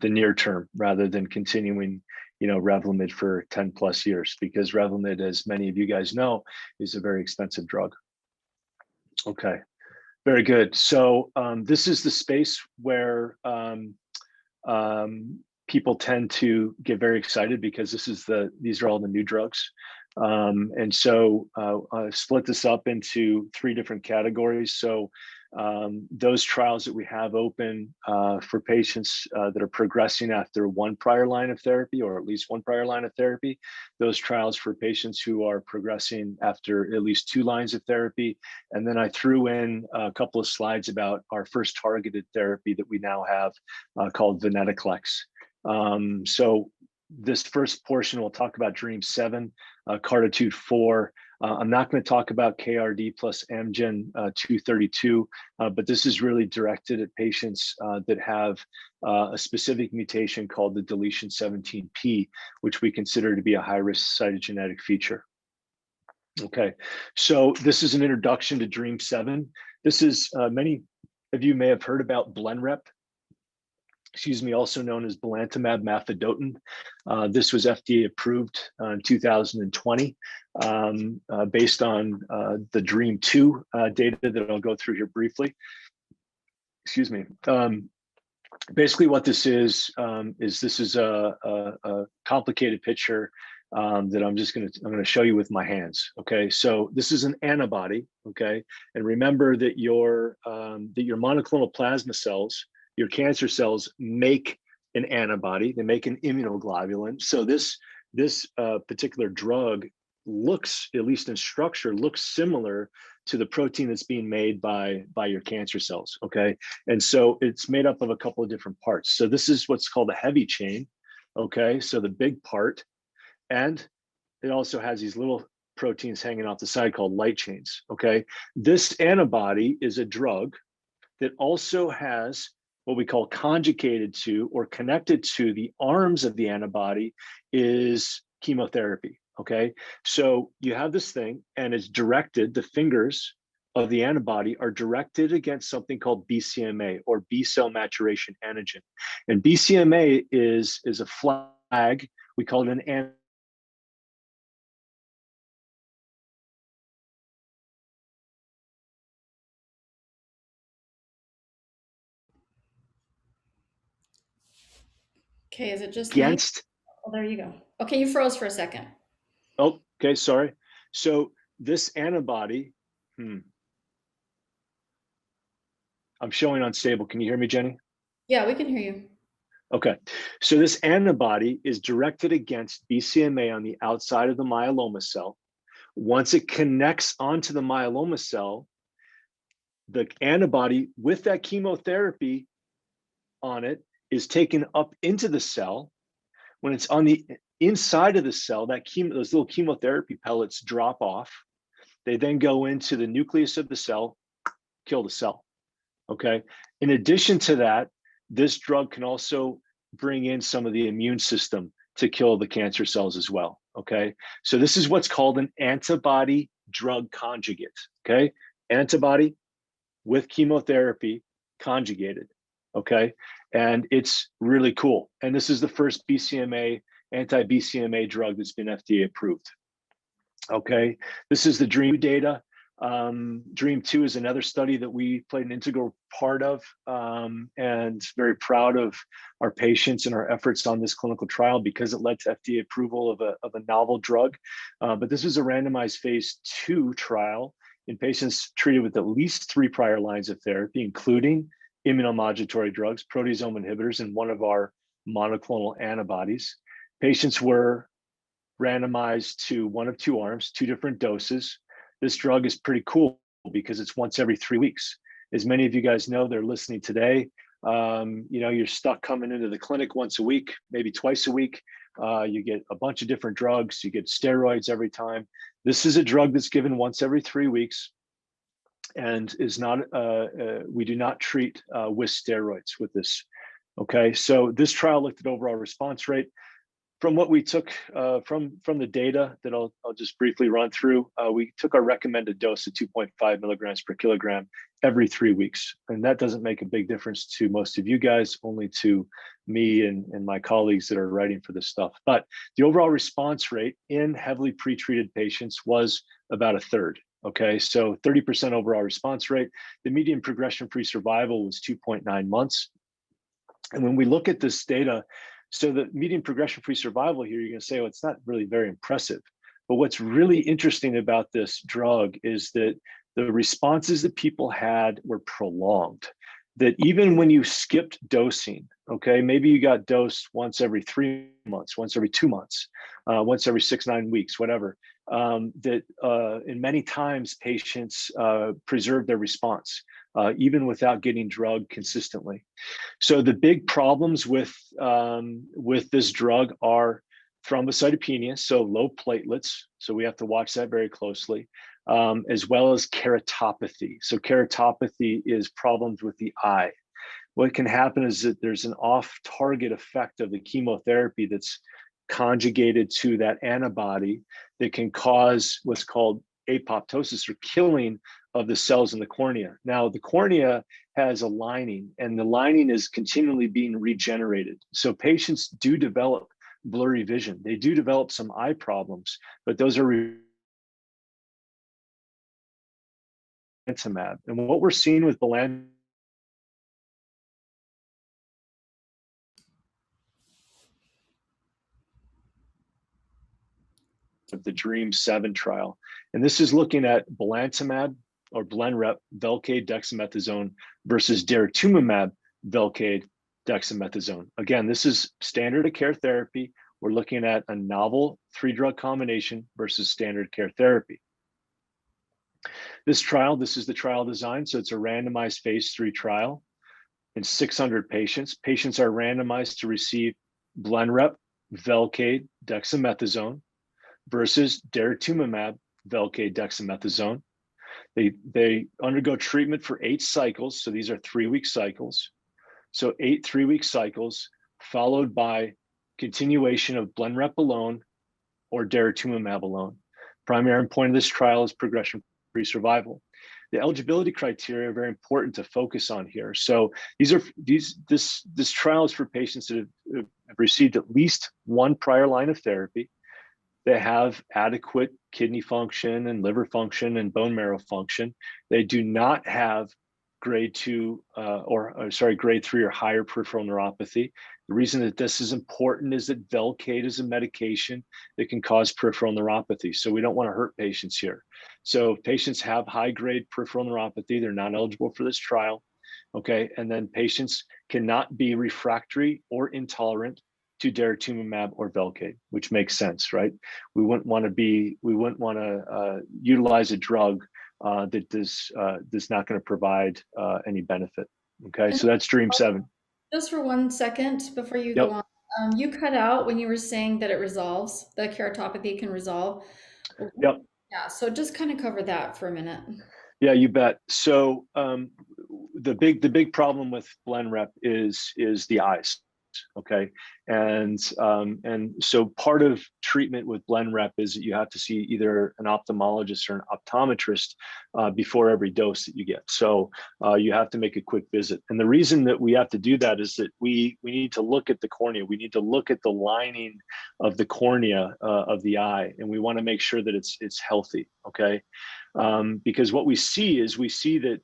the near term, rather than continuing Revlimid for 10 plus years, because Revlimid, as many of you guys know, is a very expensive drug. Okay, very good. So this is the space where people tend to get very excited because these are all the new drugs. And so I split this up into 3 different categories. So those trials that we have open for patients that are progressing after 1 prior line of therapy, or at least 1 prior line of therapy, those trials for patients who are progressing after at least 2 lines of therapy. And then I threw in a couple of slides about our first targeted therapy that we now have called venetoclax. So this first portion, we'll talk about DREAM7, CARTITUDE-4. I'm not going to talk about KRD plus Amgen 232, but this is really directed at patients that have a specific mutation called the deletion 17p, which we consider to be a high-risk cytogenetic feature. Okay, so this is an introduction to DREAM7. This is, many of you may have heard about Blenrep, also known as belantamab mafodotin. This was FDA approved in 2020 based on the DREAM2 data that I'll go through here briefly. Basically what this is this is a complicated picture that I'm going to show you with my hands. Okay, so this is an antibody. Okay, and remember that your monoclonal plasma cells, your cancer cells, make an antibody. They make an immunoglobulin. So this particular drug looks, at least in structure, looks similar to the protein that's being made by your cancer cells. Okay, and so it's made up of a couple of different parts. So this is what's called a heavy chain. Okay, so the big part, and it also has these little proteins hanging off the side called light chains. Okay, this antibody is a drug that also has what we call conjugated to or connected to the arms of the antibody is chemotherapy. Okay, so you have this thing and it's directed, the fingers of the antibody are directed against something called BCMA, or B cell maturation antigen. And BCMA is a flag, we call it an Okay, is it just me? against, Oh, there you go. Okay, you froze for a second. oh, okay, sorry. So this antibody, I'm showing unstable. Can you hear me, Jenny? Yeah, we can hear you. Okay, so this antibody is directed against BCMA on the outside of the myeloma cell. Once it connects onto the myeloma cell, the antibody with that chemotherapy on it is taken up into the cell. When it's on the inside of the cell, those little chemotherapy pellets drop off. They then go into the nucleus of the cell, kill the cell. Okay. In addition to that, this drug can also bring in some of the immune system to kill the cancer cells as well. Okay. So this is what's called an antibody drug conjugate. Okay. Antibody with chemotherapy conjugated. Okay. And it's really cool. And this is the first BCMA, anti-BCMA drug that's been FDA approved. Okay. This is the DREAM data. DREAM 2 is another study that we played an integral part of, and very proud of our patients and our efforts on this clinical trial because it led to FDA approval of a novel drug. But this was a randomized phase 2 trial in patients treated with at least 3 prior lines of therapy, including immunomodulatory drugs, proteasome inhibitors, and one of our monoclonal antibodies. Patients were randomized to one of 2 arms, 2 different doses. This drug is pretty cool because it's once every 3 weeks. As many of you guys know, they're listening today. You're stuck coming into the clinic once a week, maybe twice a week. You get a bunch of different drugs. You get steroids every time. This is a drug that's given once every 3 weeks and is not, we do not treat with steroids with this. Okay, so this trial looked at overall response rate. From what we took from the data that I'll just briefly run through, we took our recommended dose of 2.5 milligrams per kilogram every 3 weeks. And that doesn't make a big difference to most of you guys, only to me and my colleagues that are writing for this stuff. But the overall response rate in heavily pretreated patients was about a third. Okay, so 30% overall response rate. The median progression-free survival was 2.9 months. And when we look at this data, so the median progression-free survival here, you're going to say, well, it's not really very impressive. But what's really interesting about this drug is that the responses that people had were prolonged. That even when you skipped dosing, okay, maybe you got dosed once every 3 months, once every 2 months, once every 6-9 weeks, whatever, in many times patients preserve their response, even without getting drug consistently. So the big problems with this drug are thrombocytopenia, so low platelets. So we have to watch that very closely, as well as keratopathy. So keratopathy is problems with the eye. What can happen is that there's an off-target effect of the chemotherapy that's conjugated to that antibody that can cause what's called apoptosis, or killing of the cells in the cornea. Now, the cornea has a lining, and the lining is continually being regenerated. So patients do develop blurry vision. They do develop some eye problems, but those are belantamab. And what we're seeing with belantamab, the DREAM 7 trial. And this is looking at belantamab or Blenrep, Velcade, dexamethasone versus daratumumab, Velcade, dexamethasone. Again, this is standard of care therapy. We're looking at a novel 3-drug combination versus standard care therapy. This trial, this is the trial design. So it's a randomized phase 3 trial in 600 patients. Patients are randomized to receive Blenrep, Velcade, dexamethasone versus daratumumab, Velcade, dexamethasone. They undergo treatment for 8 cycles. So these are 3-week cycles. So 8 3-week cycles followed by continuation of Blenrep alone or daratumumab alone. Primary endpoint of this trial is progression-free survival. The eligibility criteria are very important to focus on here. So this trial is for patients that have received at least 1 prior line of therapy. They have adequate kidney function and liver function and bone marrow function. They do not have grade 3 or higher peripheral neuropathy. The reason that this is important is that Velcade is a medication that can cause peripheral neuropathy. So we don't want to hurt patients here. So if patients have high-grade peripheral neuropathy, they're not eligible for this trial. Okay, and then patients cannot be refractory or intolerant to daratumumab or Velcade, which makes sense, right? We wouldn't want to utilize a drug that is not going to provide any benefit. Okay, so that's Dream 7. Just for 1 second before you go Yep. on, you cut out when you were saying that it resolves, the keratopathy can resolve. Yep. Yeah, so just kind of cover that for a minute. Yeah, you bet. So the big problem with Blenrep is the eyes. Okay, and so part of treatment with Blenrep is that you have to see either an ophthalmologist or an optometrist before every dose that you get. So you have to make a quick visit, and the reason that we have to do that is that we need to look at the cornea. We need to look at the lining of the cornea of the eye, and we want to make sure that it's healthy. Okay. Because what we see that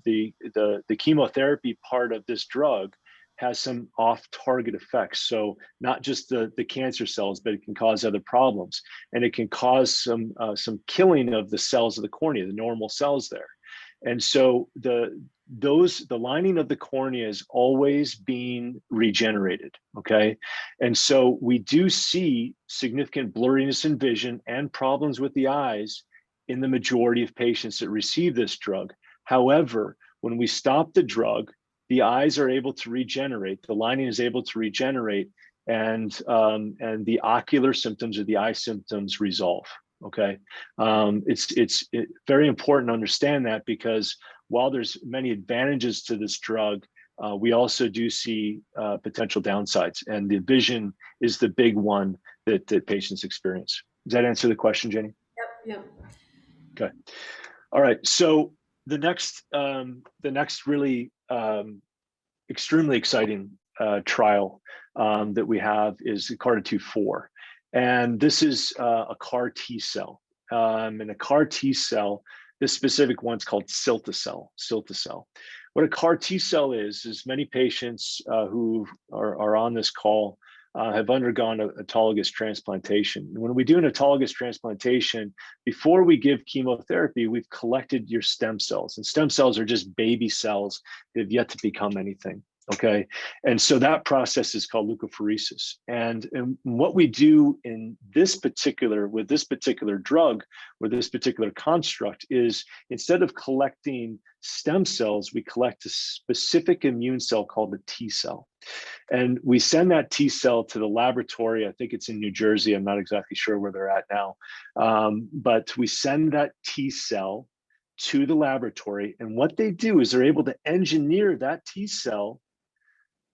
the chemotherapy part of this drug has some off-target effects. So not just the cancer cells, but it can cause other problems, and it can cause some killing of the cells of the cornea, the normal cells there. And so the lining of the cornea is always being regenerated. Okay, and so we do see significant blurriness in vision and problems with the eyes in the majority of patients that receive this drug. However, when we stop the drug, the eyes are able to regenerate, the lining is able to regenerate, and the ocular symptoms or the eye symptoms resolve. Okay, it's very important to understand that, because while there's many advantages to this drug, we also do see potential downsides, and the vision is the big one that patients experience. Does that answer the question, Jenny? Yep. Okay. All right. So the next really extremely exciting trial that we have is the CARTITUDE-4, and this is a CAR-T cell. And a CAR-T cell, this specific one's called cilta-cel. Cilta-cel. What a CAR-T cell is many patients who are on this call have undergone autologous transplantation. And when we do an autologous transplantation, before we give chemotherapy, we've collected your stem cells. And stem cells are just baby cells that have yet to become anything. Okay, and so that process is called leukapheresis. And what we do in with this particular drug or this particular construct is, instead of collecting stem cells, we collect a specific immune cell called the T cell. And we send that T cell to the laboratory. I think it's in New Jersey. I'm not exactly sure where they're at now. But we send that T cell to the laboratory. And what they do is they're able to engineer that T cell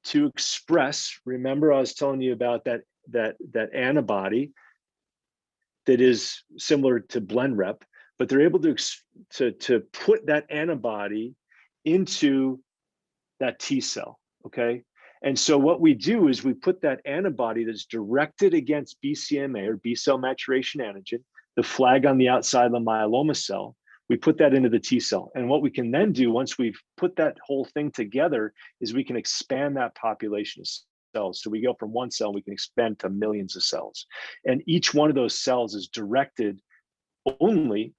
to express, remember I was telling you about that antibody that is similar to Blenrep, but they're able to put that antibody into that T cell, okay? And so what we do is we put that antibody that's directed against BCMA, or B cell maturation antigen, the flag on the outside of the myeloma cell, we put that into the T cell. And what we can then do once we've put that whole thing together is we can expand that population of cells. So we go from one cell, we can expand to millions of cells. And each one of those cells is directed only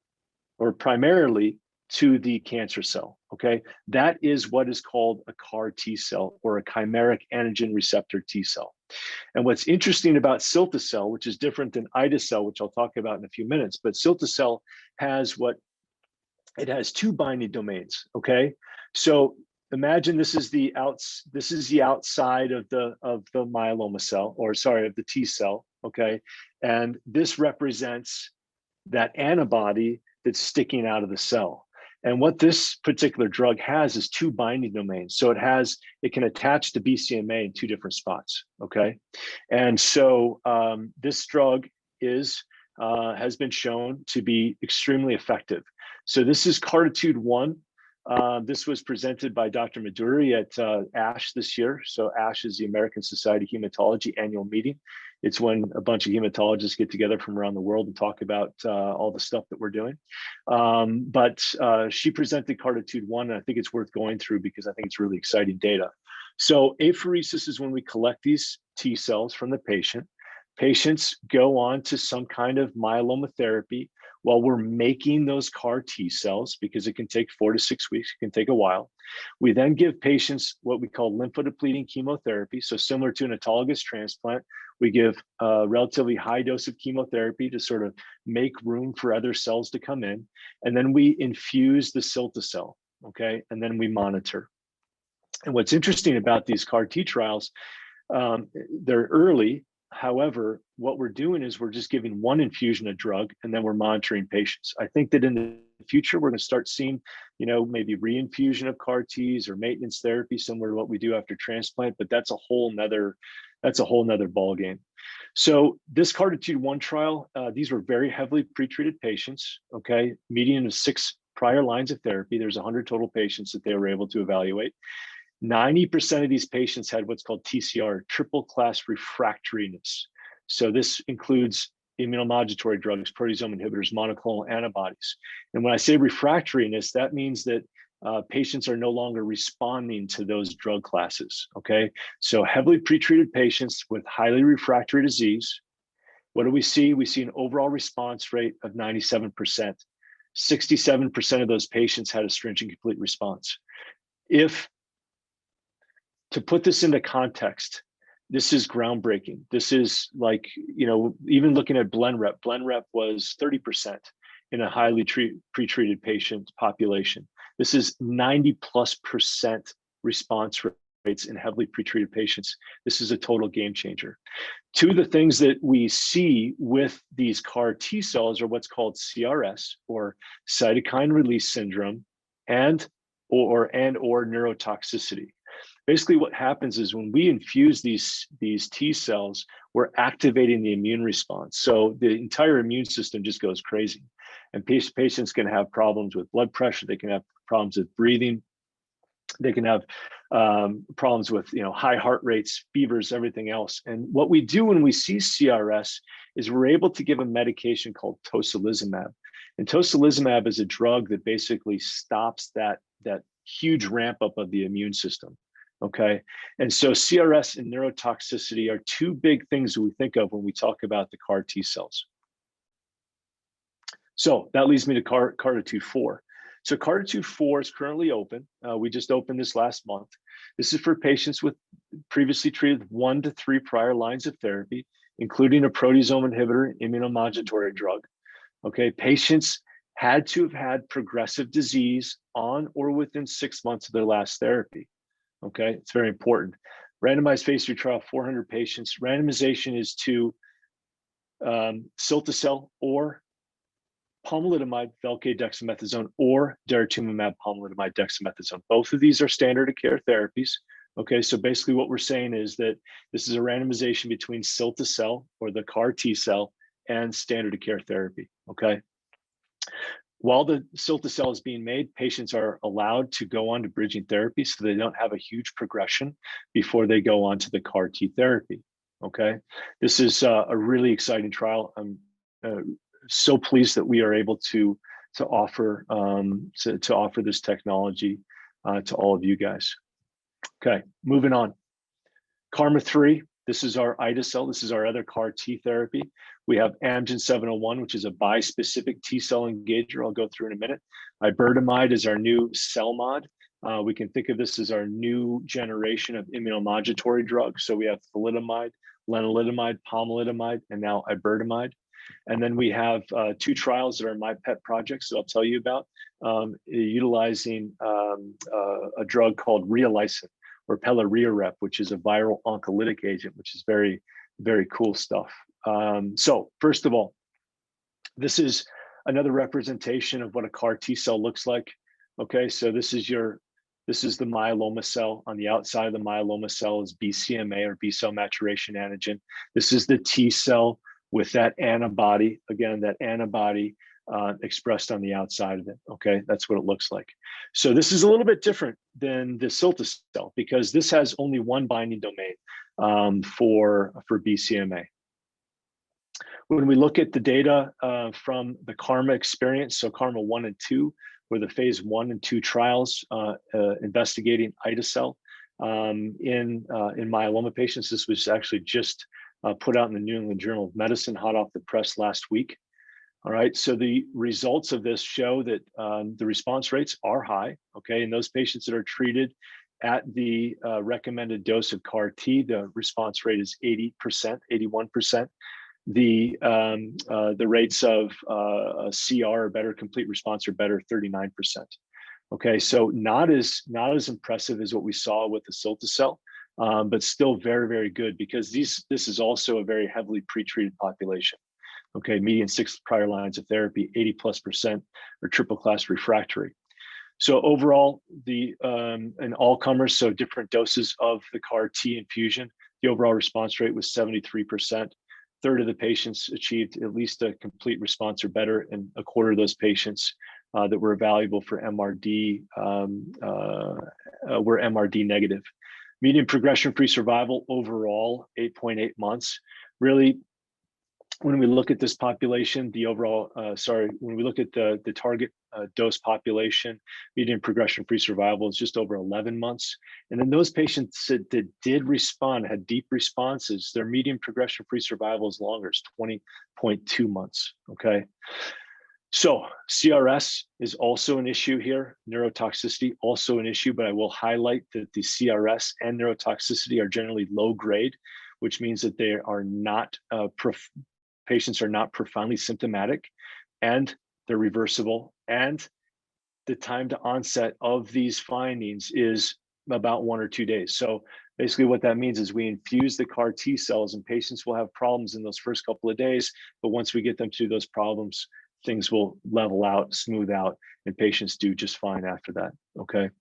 or primarily to the cancer cell, okay? That is what is called a CAR-T cell, or a chimeric antigen receptor T cell. And what's interesting about cilta-cel, which is different than Ide-cel, which I'll talk about in a few minutes, but cilta-cel has it has two binding domains, okay? So imagine this is the outside of the myeloma cell, or sorry, of the T cell, okay? And this represents that antibody that's sticking out of the cell. And what this particular drug has is two binding domains. So it can attach to BCMA in two different spots, okay? And so this drug has been shown to be extremely effective. So this is CARTITUDE-1. This was presented by Dr. Maduri at ASH this year. So ASH is the American Society of Hematology annual meeting. It's when a bunch of hematologists get together from around the world and talk about all the stuff that we're doing. But she presented CARTITUDE-1, and I think it's worth going through because I think it's really exciting data. So apheresis is when we collect these T cells from the patient. Patients go on to some kind of myeloma therapy while we're making those CAR-T cells, because it can take 4 to 6 weeks, it can take a while. We then give patients what we call lymphodepleting chemotherapy. So similar to an autologous transplant, we give a relatively high dose of chemotherapy to sort of make room for other cells to come in. And then we infuse the cilta-cel, okay? And then we monitor. And what's interesting about these CAR-T trials, they're early. However, what we're doing is we're just giving one infusion of drug and then we're monitoring patients. I think that in the future, we're going to start seeing, maybe reinfusion of CAR-Ts or maintenance therapy, similar to what we do after transplant, but that's a whole nother ball game. So this CARTITUDE-1 trial, these were very heavily pretreated patients, okay? Median of 6 prior lines of therapy. There's 100 total patients that they were able to evaluate. 90% of these patients had what's called TCR, triple class refractoriness. So this includes immunomodulatory drugs, proteasome inhibitors, monoclonal antibodies. And when I say refractoriness, that means that patients are no longer responding to those drug classes, okay? So heavily pretreated patients with highly refractory disease. What do we see? We see an overall response rate of 97%. 67% of those patients had a stringent complete response. To put this into context, this is groundbreaking. This is like, even looking at Blenrep, Blenrep was 30% in a highly pretreated patient population. This is 90+% response rates in heavily pretreated patients. This is a total game changer. Two of the things that we see with these CAR-T cells are what's called CRS, or cytokine release syndrome, and or neurotoxicity. Basically, what happens is when we infuse these T cells, we're activating the immune response. So the entire immune system just goes crazy. And patients can have problems with blood pressure. They can have problems with breathing. They can have problems with high heart rates, fevers, everything else. And what we do when we see CRS is we're able to give a medication called tocilizumab. And tocilizumab is a drug that basically stops that huge ramp up of the immune system. Okay, and so CRS and neurotoxicity are two big things that we think of when we talk about the CAR-T cells. So that leads me to CARTITUDE-4. So CARTITUDE-4 is currently open. We just opened this last month. This is for patients with previously treated 1 to 3 prior lines of therapy, including a proteasome inhibitor, immunomodulatory drug. Okay, patients had to have had progressive disease on or within 6 months of their last therapy. Okay, it's very important. Randomized phase 3 trial, 400 patients. Randomization is to cilta-cel or pomalidomide, Velcade dexamethasone, or daratumumab, pomalidomide, dexamethasone. Both of these are standard of care therapies. Okay, so basically what we're saying is that this is a randomization between cilta-cel, or the CAR-T cell, and standard of care therapy. Okay. While the cilta-cel is being made, patients are allowed to go on to bridging therapy so they don't have a huge progression before they go on to the CAR-T therapy, okay? This is a really exciting trial. I'm so pleased that we are able to offer this technology to all of you guys. Okay, moving on. KarMMa-3. This is our Ide-cel. This is our other CAR-T therapy. We have Amgen 701, which is a bispecific T-cell engager. I'll go through in a minute. Iberdomide is our new CELMoD. We can think of this as our new generation of immunomodulatory drugs. So we have thalidomide, lenalidomide, pomalidomide, and now iberdomide. And then we have 2 trials that are my pet projects that I'll tell you about, utilizing a drug called Revlimid, or Blenrep, which is a viral oncolytic agent, which is very, very cool stuff. So first of all, this is another representation of what a CAR-T cell looks like. Okay, so this is the myeloma cell. On the outside of the myeloma cell is BCMA, or B-cell maturation antigen. This is the T cell with that antibody. Again, that antibody expressed on the outside of it. Okay, that's what it looks like. So this is a little bit different than the cilta-cel because this has only one binding domain for BCMA. When we look at the data from the KarMMa experience, so KarMMa 1 and 2 were the phase 1 and 2 trials investigating Ide-cel. in myeloma patients. This was actually just put out in the New England Journal of Medicine, hot off the press last week. All right, so the results of this show that the response rates are high, okay? In those patients that are treated at the recommended dose of CAR-T, the response rate is 80%, 81%. The rates of CR or better, complete response or better, 39%. Okay, so not as impressive as what we saw with the cilta-cel, but still very, very good, because this is also a very heavily pretreated population. Okay, median 6 prior lines of therapy, 80+% are triple class refractory. So overall, in all comers, so different doses of the CAR-T infusion, the overall response rate was 73%. Third of the patients achieved at least a complete response or better, and a quarter of those patients that were evaluable for MRD were MRD negative. Median progression-free survival overall, 8.8 months. Really, when we look at this population, the overall, when we look at the target dose population, median progression-free survival is just over 11 months. And then those patients that did respond, had deep responses, their median progression-free survival is longer, it's 20.2 months, okay? So CRS is also an issue here, neurotoxicity also an issue, but I will highlight that the CRS and neurotoxicity are generally low grade, which means that they are not, patients are not profoundly symptomatic, and they're reversible, and the time to onset of these findings is about 1 or 2 days. So basically what that means is we infuse the CAR T cells, and patients will have problems in those first couple of days, but once we get them through those problems, things will level out, smooth out, and patients do just fine after that, okay?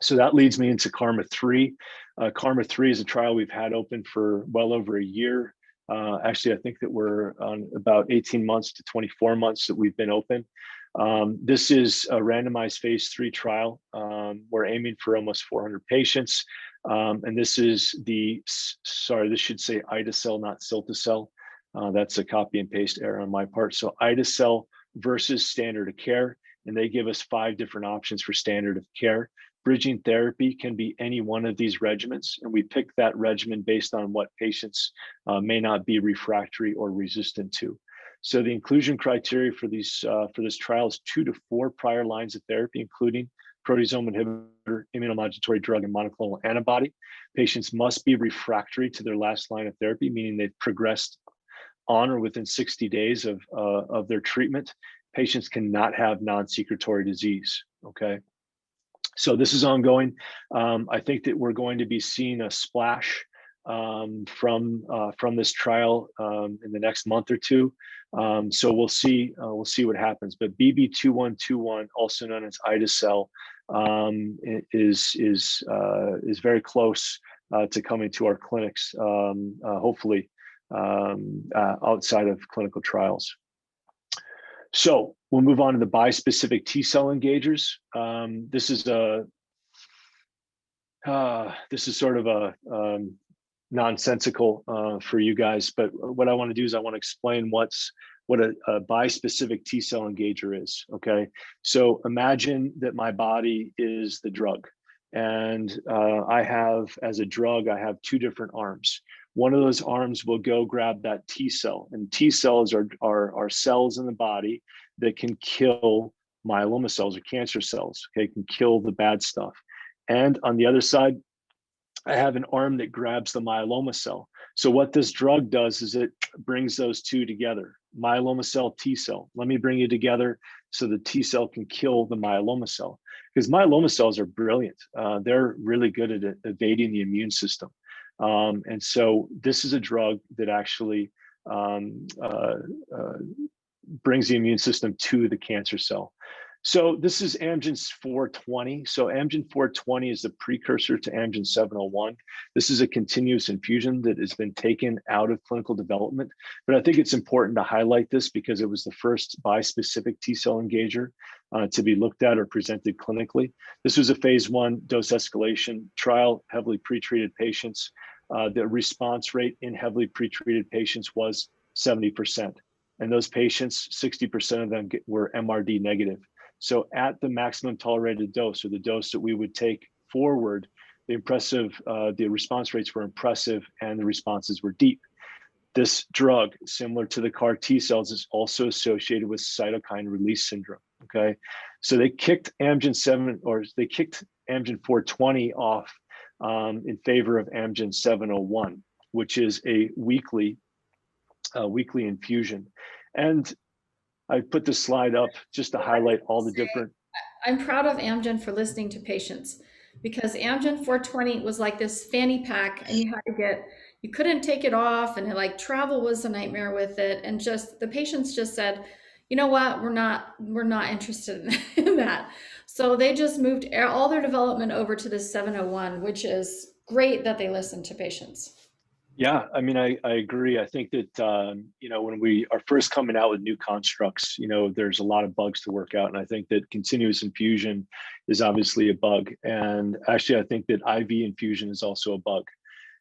So that leads me into KarMMa-3. KarMMa-3 is a trial we've had open for well over a year. Actually, I think that we're on about 18 months to 24 months that we've been open. This is a randomized phase 3 trial. We're aiming for almost 400 patients. And this is this should say Ide-cel, not cilta-cel. That's a copy and paste error on my part. So Ide-cel versus standard of care, and they give us 5 different options for standard of care. Bridging therapy can be any one of these regimens, and we pick that regimen based on what patients may not be refractory or resistant to. So the inclusion criteria for this trial is 2 to 4 prior lines of therapy, including proteasome inhibitor, immunomodulatory drug, and monoclonal antibody. Patients must be refractory to their last line of therapy, meaning they've progressed on or within 60 days of their treatment. Patients cannot have non-secretory disease, okay? So this is ongoing. I think that we're going to be seeing a splash from this trial in the next month or two. So we'll see what happens. But BB2121, also known as Ide-cel, is very close to coming to our clinics, hopefully outside of clinical trials. So we'll move on to the bispecific T-cell engagers. This is sort of a nonsensical for you guys, but what I want to do is I want to explain what a bispecific T-cell engager is, okay? So imagine that my body is the drug, and I have, as a drug, I have 2 different arms. One of those arms will go grab that T cell, and T cells are cells in the body that can kill myeloma cells or cancer cells, okay, can kill the bad stuff. And on the other side, I have an arm that grabs the myeloma cell. So what this drug does is it brings those 2 together, myeloma cell, T cell. Let me bring you together so the T cell can kill the myeloma cell, because myeloma cells are brilliant. They're really good at evading the immune system. And so this is a drug that actually brings the immune system to the cancer cell. So this is Amgen 420. So Amgen 420 is the precursor to Amgen 701. This is a continuous infusion that has been taken out of clinical development. But I think it's important to highlight this because it was the first bispecific T-cell engager to be looked at or presented clinically. This was a phase 1 dose escalation trial, heavily pretreated patients. The response rate in heavily pretreated patients was 70%. And those patients, 60% of them were MRD negative. So at the maximum tolerated dose, or the dose that we would take forward the response rates were impressive and the responses were deep. This drug, similar to the CAR-T cells, is also associated with cytokine release syndrome. Okay, so they kicked Amgen 420 off in favor of Amgen 701, which is a weekly infusion. And I put this slide up just to highlight all the different. I'm proud of Amgen for listening to patients, because Amgen 420 was like this fanny pack, and you couldn't take it off, and like travel was a nightmare with it. And just the patients just said, you know what, we're not interested in that. So they just moved all their development over to the 701, which is great that they listen to patients. Yeah, I mean, I agree. I think that, when we are first coming out with new constructs, there's a lot of bugs to work out. And I think that continuous infusion is obviously a bug. And actually, I think that IV infusion is also a bug.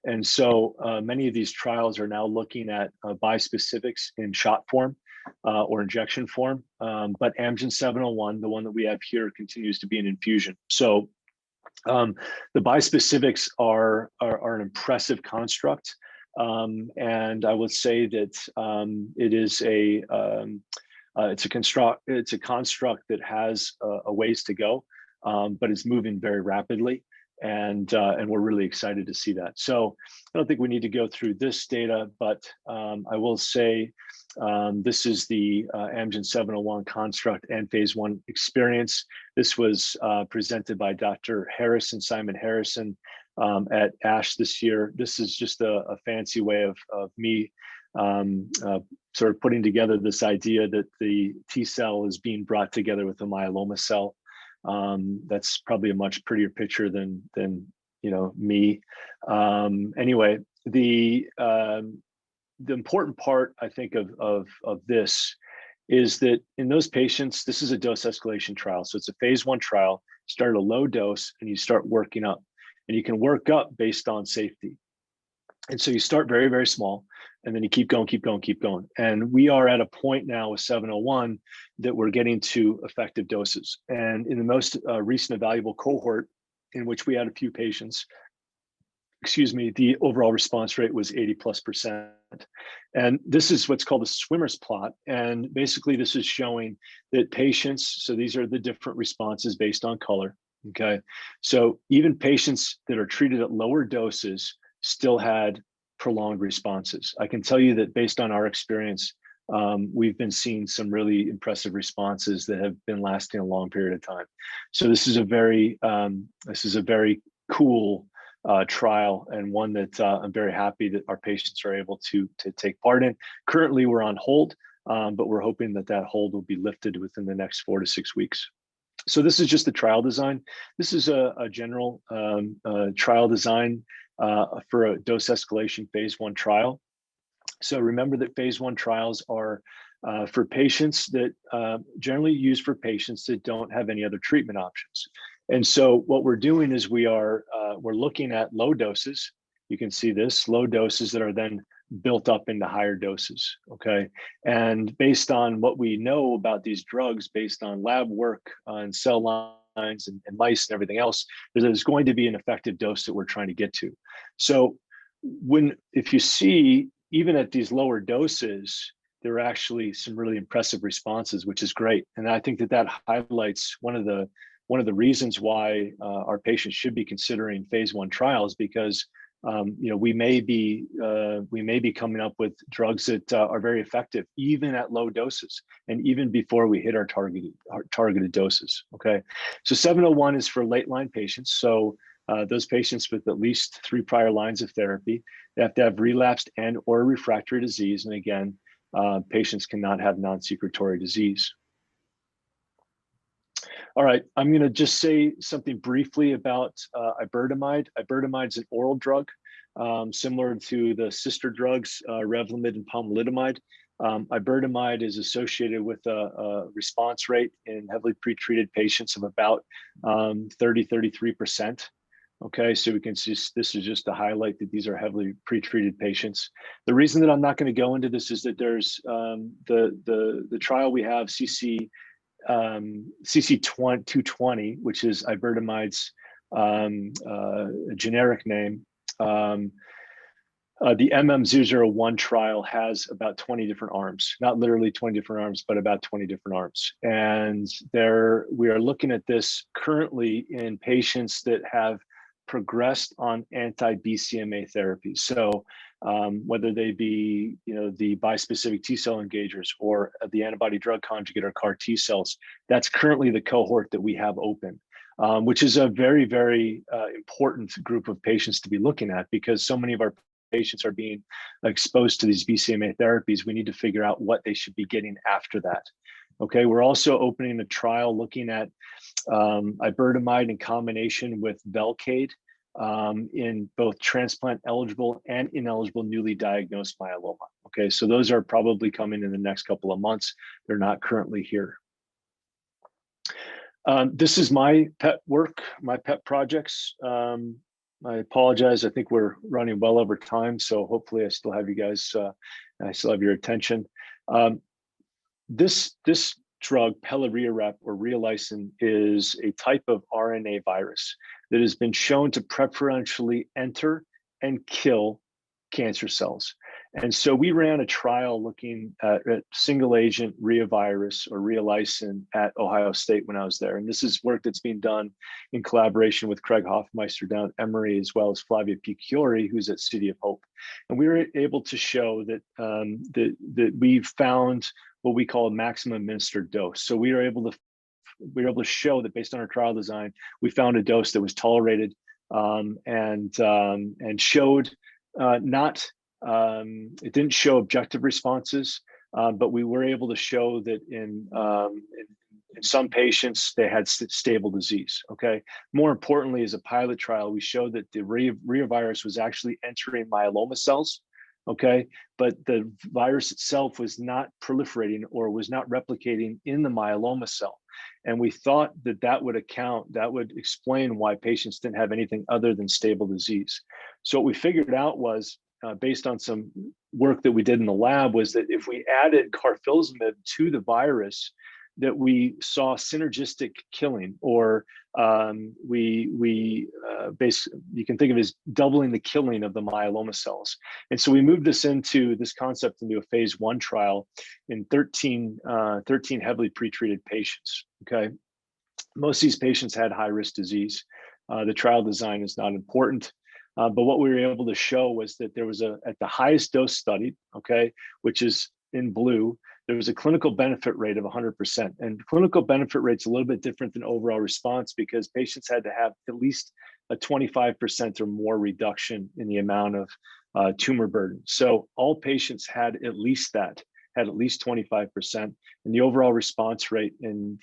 And so many of these trials are now looking at bispecifics in shot form or injection form. But Amgen 701, the one that we have here, continues to be an infusion. So the bispecifics are an impressive construct. And I would say that it is it's a construct that has a ways to go, but it's moving very rapidly, and we're really excited to see that. So I don't think we need to go through this data, but I will say this is the Amgen 701 construct and phase 1 experience. This was presented by Dr. Simon Harrison, at ASH this year. This is just a fancy way of me sort of putting together this idea that the T cell is being brought together with the myeloma cell. That's probably a much prettier picture than me. Anyway, the important part, I think, of this is that in those patients, this is a dose escalation trial. So it's a phase 1 trial. Start at a low dose and you start working up. And you can work up based on safety. And so you start very, very small, and then you keep going, keep going, keep going. And we are at a point now with 701 that we're getting to effective doses. And in the most recent evaluable cohort, in which we had a few patients, the overall response rate was 80+%. And this is what's called a swimmer's plot. And basically this is showing that patients, so these are the different responses based on color. Okay, so even patients that are treated at lower doses still had prolonged responses. I can tell you that based on our experience, we've been seeing some really impressive responses that have been lasting a long period of time. So this is a very cool trial, and one that I'm very happy that our patients are able to take part in. Currently, we're on hold, but we're hoping that hold will be lifted within the next 4 to 6 weeks. So this is just the trial design. This is a general trial design for a dose escalation phase 1 trial. So remember that phase 1 trials are for patients that generally used for patients that don't have any other treatment options. And so what we're doing is we're looking at low doses. You can see this, low doses that are then built up into higher doses, okay? And based on what we know about these drugs, based on lab work on cell lines and mice and everything else, there's going to be an effective dose that we're trying to get to. So if you see, even at these lower doses, there are actually some really impressive responses, which is great. And I think that highlights one of the reasons why our patients should be considering phase 1 trials, because we may be coming up with drugs that are very effective even at low doses, and even before we hit our targeted doses. Okay, so 701 is for late line patients. So those patients with at least 3 prior lines of therapy, they have to have relapsed and or refractory disease, and again, patients cannot have non-secretory disease. All right, I'm going to just say something briefly about iberdomide. Iberdomide is an oral drug, similar to the sister drugs, Revlimid and pomalidomide. Iberdomide is associated with a response rate in heavily pretreated patients of about 30–33%. Okay, so we can see this is just to highlight that these are heavily pretreated patients. The reason that I'm not going to go into this is that there's the trial we have, CC220, which is iberdomide's a generic name. The MM001 trial has about 20 different arms, not literally 20 different arms, but about 20 different arms. And we are looking at this currently in patients that have progressed on anti-BCMA therapy. So whether they be, the bispecific T-cell engagers or the antibody drug conjugate or CAR-T cells, that's currently the cohort that we have open. Which is a very, very important group of patients to be looking at, because so many of our patients are being exposed to these BCMA therapies. We need to figure out what they should be getting after that. Okay, we're also opening a trial looking at iberdomide in combination with Velcade in both transplant eligible and ineligible newly diagnosed myeloma. Okay, so those are probably coming in the next couple of months. They're not currently here. This is my pet work, my pet projects. I apologize. I think we're running well over time, so hopefully I still have you guys, I still have your attention. This drug, Pelareorep or Reolysin, is a type of RNA virus that has been shown to preferentially enter and kill cancer cells. And so we ran a trial looking at single agent reovirus or Reolysin at Ohio State when I was there. And this is work that's being done in collaboration with Craig Hoffmeister down at Emory, as well as Flavia Picciori, who's at City of Hope. And we were able to show that, that we found what we call a maximum administered dose. So we were able to show that based on our trial design, we found a dose that was tolerated and showed it didn't show objective responses, but we were able to show that in some patients, they had stable disease, okay? More importantly, as a pilot trial, we showed that the reovirus was actually entering myeloma cells, okay? But the virus itself was not proliferating or was not replicating in the myeloma cell. And we thought that that would explain why patients didn't have anything other than stable disease. So what we figured out was, based on some work that we did in the lab, was that if we added carfilzomib to the virus, that we saw synergistic killing, or basically, you can think of it as doubling the killing of the myeloma cells. And so we moved this concept into a phase 1 trial in 13 heavily pretreated patients, okay? Most of these patients had high-risk disease. The trial design is not important. But what we were able to show was that there was at the highest dose studied, okay, which is in blue, there was a clinical benefit rate of 100%. And clinical benefit rate's a little bit different than overall response, because patients had to have at least a 25% or more reduction in the amount of tumor burden. So all patients had at least 25%, and the overall response rate in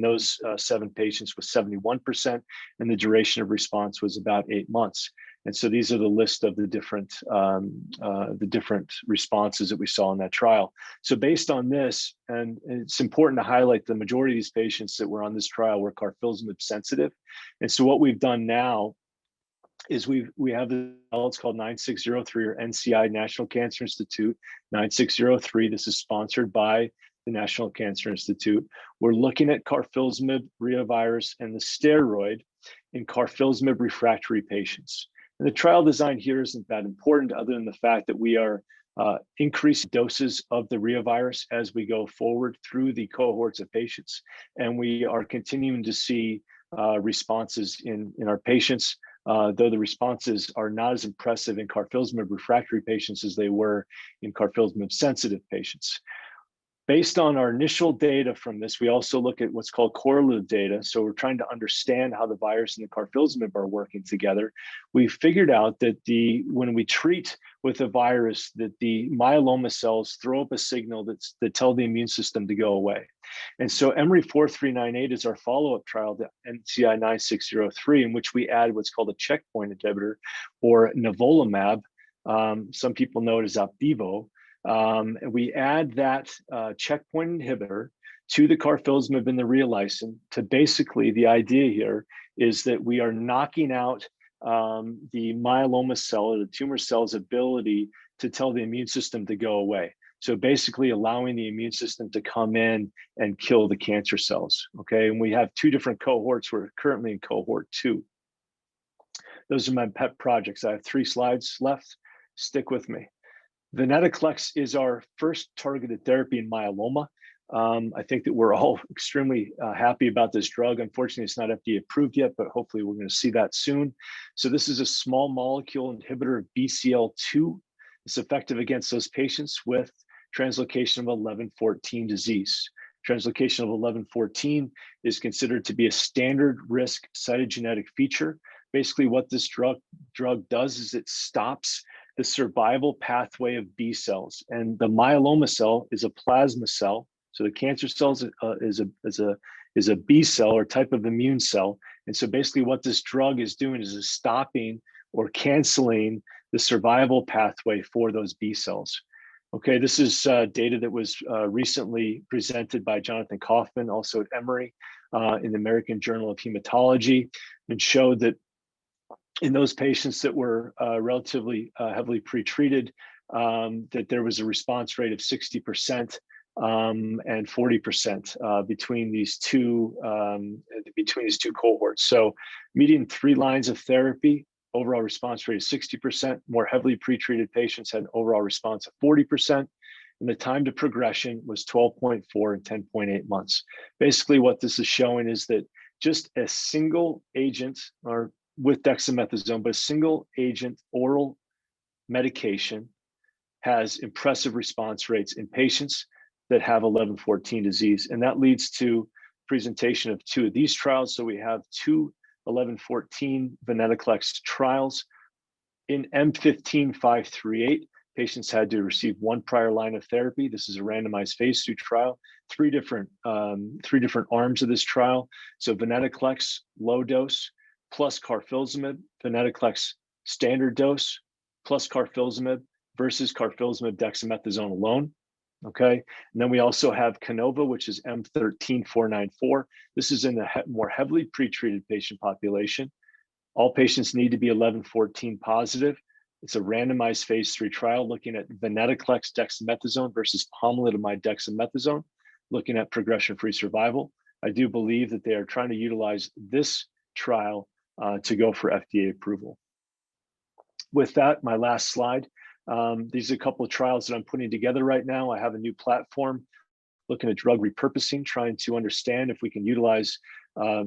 those 7 patients was 71%, and the duration of response was about 8 months. And so these are the list of the different responses that we saw in that trial. So based on this, and it's important to highlight, the majority of these patients that were on this trial were carfilzomib sensitive. And so what we've done now is we have it's called 9603, or NCI, National Cancer Institute 9603. This is sponsored by the National Cancer Institute. We're looking at carfilzomib reovirus and the steroid in carfilzomib refractory patients. And the trial design here isn't that important, other than the fact that we are increasing doses of the reovirus as we go forward through the cohorts of patients. And we are continuing to see responses in our patients, though the responses are not as impressive in carfilzomib refractory patients as they were in carfilzomib sensitive patients. Based on our initial data from this, we also look at what's called correlative data. So we're trying to understand how the virus and the carfilzomib are working together. We figured out that when we treat with a virus, that the myeloma cells throw up a signal that tell the immune system to go away. And so Emory 4398 is our follow-up trial to NCI 9603, in which we add what's called a checkpoint inhibitor, or nivolumab. Some people know it as Opdivo. We add that checkpoint inhibitor to the carfilzomib and the Reolysin to basically, the idea here is that we are knocking out the myeloma cell, or the tumor cell's ability to tell the immune system to go away. So basically allowing the immune system to come in and kill the cancer cells, okay? And we have two different cohorts. We're currently in cohort 2. Those are my pet projects. I have 3 slides left. Stick with me. Venetoclax is our first targeted therapy in myeloma. I think that we're all extremely happy about this drug. Unfortunately, it's not FDA approved yet, but hopefully we're going to see that soon. So this is a small molecule inhibitor of BCL2. It's effective against those patients with translocation of 1114 disease. Translocation of 1114 is considered to be a standard risk cytogenetic feature. Basically, what this drug does is it stops the survival pathway of B cells, and the myeloma cell is a plasma cell. So the cancer cells is a B cell or type of immune cell, and so basically what this drug is doing is stopping or canceling the survival pathway for those B cells. Okay, this is data that was recently presented by Jonathan Kaufman, also at Emory, in the American Journal of Hematology, and showed that in those patients that were relatively heavily pretreated, that there was a response rate of 60% and 40% between these two cohorts. So, median 3 lines of therapy, overall response rate is 60%. More heavily pretreated patients had an overall response of 40%, and the time to progression was 12.4 and 10.8 months. Basically, what this is showing is that just a single agent, or with dexamethasone, but a single agent oral medication has impressive response rates in patients that have 1114 disease. And that leads to presentation of 2 of these trials. So we have 2 1114 venetoclax trials. In M15538, patients had to receive 1 prior line of therapy. This is a randomized phase 2 trial. 3 different arms of this trial. So venetoclax low dose plus carfilzomib, venetoclax standard dose plus carfilzomib versus carfilzomib dexamethasone alone. Okay, and then we also have Canova, which is M13494. This is in the more heavily pretreated patient population. All patients need to be 1114 positive. It's a randomized phase 3 trial looking at venetoclax dexamethasone versus pomalidomide dexamethasone, looking at progression-free survival. I do believe that they are trying to utilize this trial to go for FDA approval. With that, my last slide. These are a couple of trials that I'm putting together right now. I have a new platform looking at drug repurposing, trying to understand if we can utilize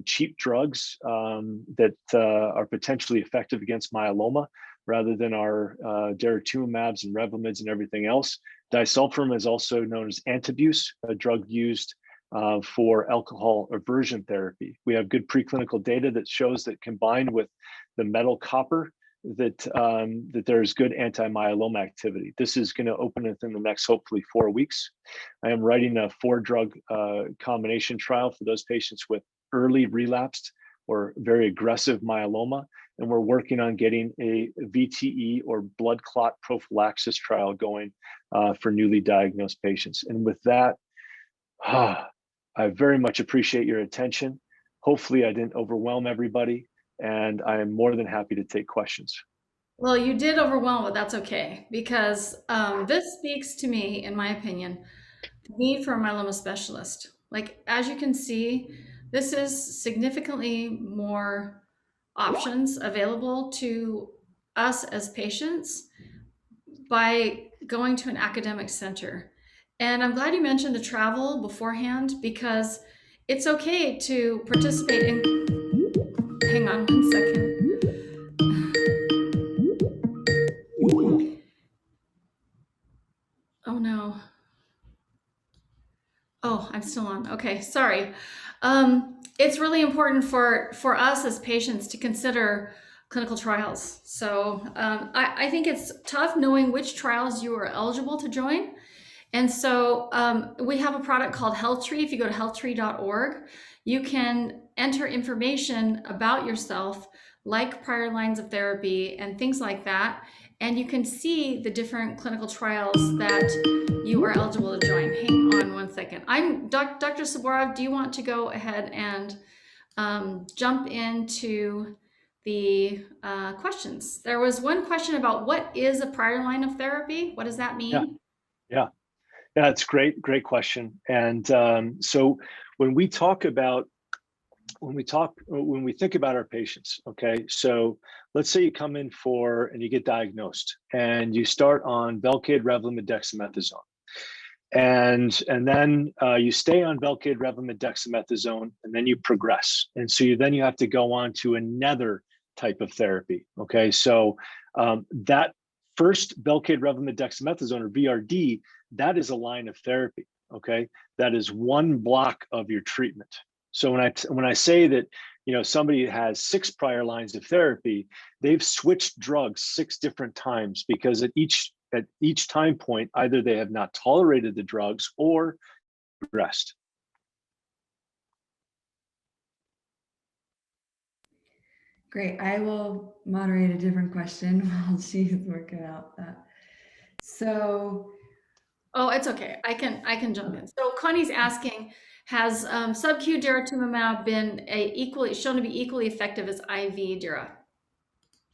cheap drugs that are potentially effective against myeloma rather than our daratumumabs and Revlimids and everything else. Disulfiram is also known as Antabuse, a drug used for alcohol aversion therapy. We have good preclinical data that shows that combined with the metal copper, that there's good anti-myeloma activity. This is going to open within the next, hopefully, 4 weeks. I am writing a 4-drug combination trial for those patients with early relapsed or very aggressive myeloma. And we're working on getting a VTE or blood clot prophylaxis trial going for newly diagnosed patients. And with that, I very much appreciate your attention. Hopefully I didn't overwhelm everybody, and I am more than happy to take questions. Well, you did overwhelm, but that's okay because this speaks to me, in my opinion, the need for a myeloma specialist. Like, as you can see, this is significantly more options available to us as patients by going to an academic center. And I'm glad you mentioned the travel beforehand because it's okay to participate in. Hang on 1 second. Oh no. Oh, I'm still on. Okay, sorry. It's really important for us as patients to consider clinical trials. So I think it's tough knowing which trials you are eligible to join. And so we have a product called HealthTree. If you go to healthtree.org, you can enter information about yourself, like prior lines of therapy and things like that. And you can see the different clinical trials that you are eligible to join. Hang on 1 second. Dr. Sborov, do you want to go ahead and jump into the questions? There was one question about what is a prior line of therapy? What does that mean? Yeah. Yeah, it's great question. And so when we talk about when we think about our patients, okay, so let's say you come in for and you get diagnosed and you start on Velcade, Revlimid, dexamethasone, and then you stay on Velcade, Revlimid, dexamethasone, and then you progress, and so you have to go on to another type of therapy. Okay, so that first Velcade, Revlimid, dexamethasone, or VRD, that is a line of therapy. Okay, that is one block of your treatment. So when I say that, somebody has 6 prior lines of therapy, they've switched drugs 6 different times, because at each time point, either they have not tolerated the drugs or progressed. Great. I will moderate a different question while she's working out that. So, Oh, it's okay. I can jump in. So Connie's asking, has sub-Q daratumumab been shown to be equally effective as IV dara?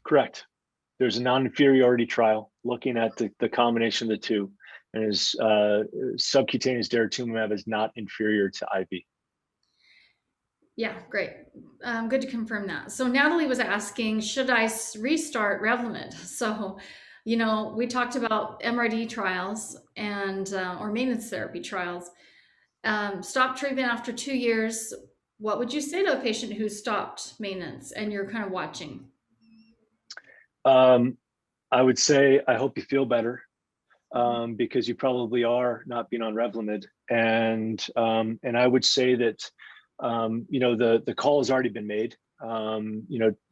Correct. There's a non-inferiority trial looking at the combination of the two, and is subcutaneous daratumumab is not inferior to IV. Yeah, great. Good to confirm that. So Natalie was asking, should I restart Revlimid? So, we talked about MRD trials and or maintenance therapy trials. Stop treatment after 2 years. What would you say to a patient who stopped maintenance and you're kind of watching? I would say, I hope you feel better, because you probably are not being on Revlimid, and I would say that the call has already been made.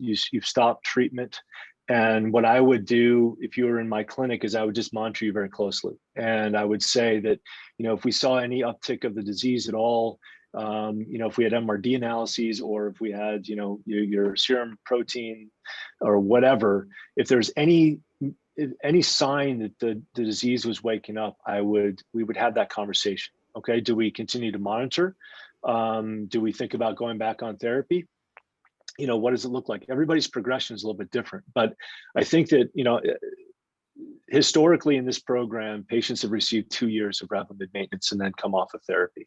You've stopped treatment, and what I would do if you were in my clinic is I would just monitor you very closely, and I would say that if we saw any uptick of the disease at all, if we had MRD analyses, or if we had your serum protein or whatever, if there's any sign that the disease was waking up, we would have that conversation. Okay, do we continue to monitor? Do we think about going back on therapy? What does it look like? Everybody's progression is a little bit different, but I think that historically in this program, patients have received 2 years of Revlimid maintenance and then come off of therapy,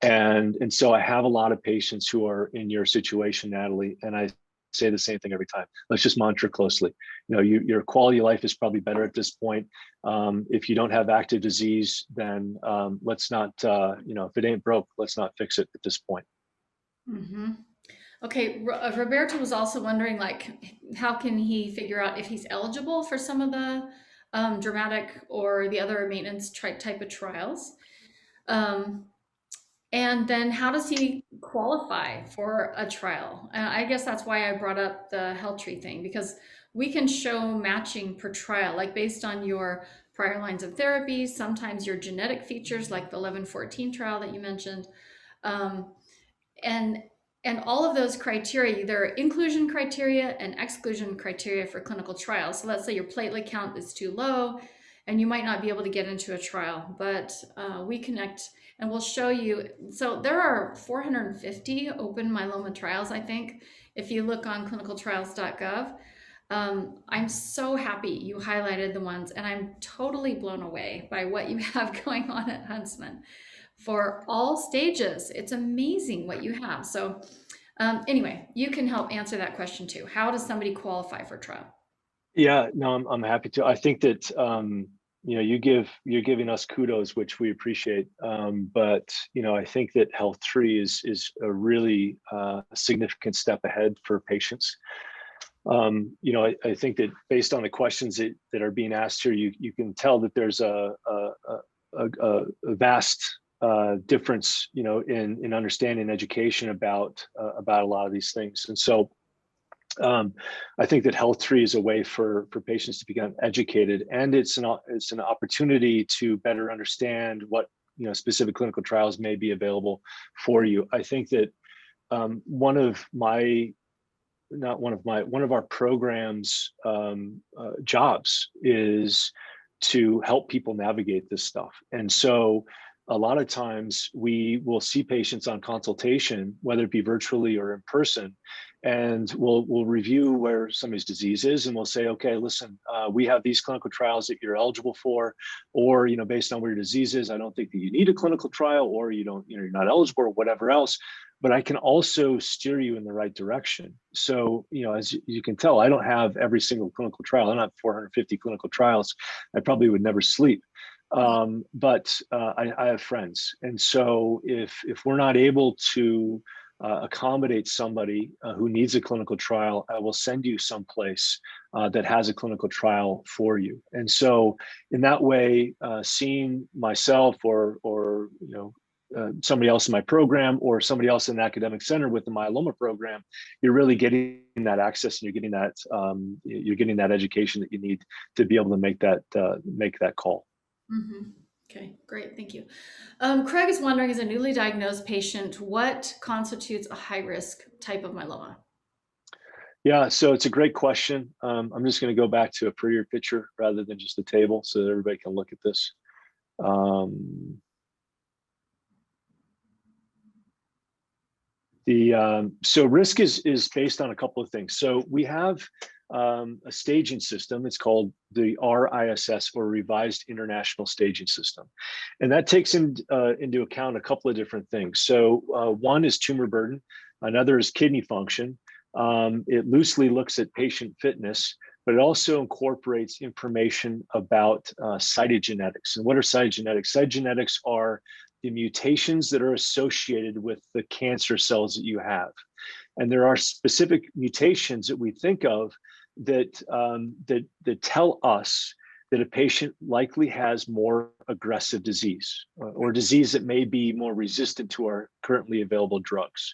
and so I have a lot of patients who are in your situation, Natalie, and I say the same thing every time. Let's just monitor closely. Your quality of life is probably better at this point. If you don't have active disease, then let's not, if it ain't broke, let's not fix it at this point. Mm-hmm. Okay, Roberto was also wondering, how can he figure out if he's eligible for some of the dramatic or the other maintenance type of trials? And then how does he qualify for a trial? And I guess that's why I brought up the health tree thing, because we can show matching per trial, like based on your prior lines of therapy, sometimes your genetic features, like the 1114 trial that you mentioned. And all of those criteria, there are inclusion criteria and exclusion criteria for clinical trials. So let's say your platelet count is too low and you might not be able to get into a trial, but we connect and we'll show you. So there are 450 open myeloma trials, I think, if you look on clinicaltrials.gov. I'm so happy you highlighted the ones, and I'm totally blown away by what you have going on at Huntsman for all stages. It's amazing what you have. So anyway, you can help answer that question too. How does somebody qualify for trial? Yeah, no, I'm happy to. I think that you're giving us kudos, which we appreciate. But I think that Health Tree is a really significant step ahead for patients. I think that based on the questions that are being asked here, you can tell that there's a vast difference, in understanding and education about a lot of these things. And so I think that Health Tree is a way for patients to become educated, and it's an opportunity to better understand what specific clinical trials may be available for you. I think that one of our program's jobs is to help people navigate this stuff. And so a lot of times we will see patients on consultation, whether it be virtually or in person, and we'll review where somebody's disease is, and we'll say, okay, listen, we have these clinical trials that you're eligible for, or based on where your disease is, I don't think that you need a clinical trial, or you're not eligible, or whatever else. But I can also steer you in the right direction. So, as you can tell, I don't have every single clinical trial. I don't have 450 clinical trials. I probably would never sleep. But I have friends. And so if we're not able to accommodate somebody who needs a clinical trial, I will send you someplace that has a clinical trial for you. And so in that way, seeing myself or somebody else in my program or somebody else in an academic center with the myeloma program, you're really getting that access, and you're getting that education that you need to be able to make that call. Mm-hmm. Okay, great, thank you. Craig is wondering, as a newly diagnosed patient, what constitutes a high-risk type of myeloma? Yeah, so it's a great question. I'm just going to go back to a prettier picture rather than just a table so that everybody can look at this. So risk is based on a couple of things. So we have a staging system. It's called the RISS, or Revised International Staging System. And that takes into account a couple of different things. So one is tumor burden, another is kidney function. It loosely looks at patient fitness, but it also incorporates information about cytogenetics. And what are cytogenetics? Cytogenetics are the mutations that are associated with the cancer cells that you have. And there are specific mutations that we think of that tell us that a patient likely has more aggressive disease, or disease that may be more resistant to our currently available drugs.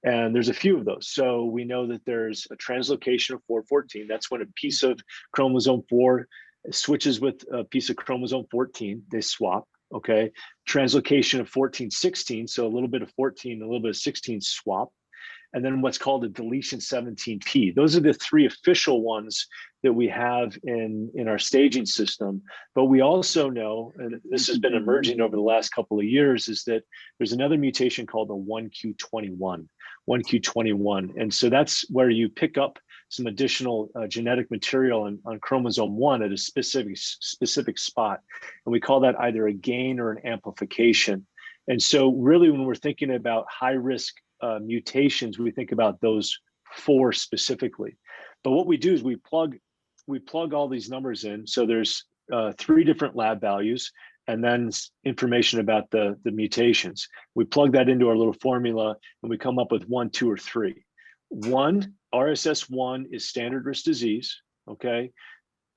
And there's a few of those. So we know that there's a translocation of 414. That's when a piece of chromosome 4 switches with a piece of chromosome 14. They swap. Okay, translocation of 14/16, so a little bit of 14, a little bit of 16 swap, and then what's called a deletion 17p. Those are the three official ones that we have in our staging system. But we also know, and this has been emerging over the last couple of years, is that there's another mutation called the 1q21, and so that's where you pick up some additional genetic material on chromosome 1 at a specific spot. And we call that either a gain or an amplification. And so really, when we're thinking about high risk mutations, we think about those 4 specifically. But what we do is we plug all these numbers in. So there's 3 different lab values, and then information about the mutations. We plug that into our little formula, and we come up with 1, 2, or 3. RSS1 is standard risk disease, okay?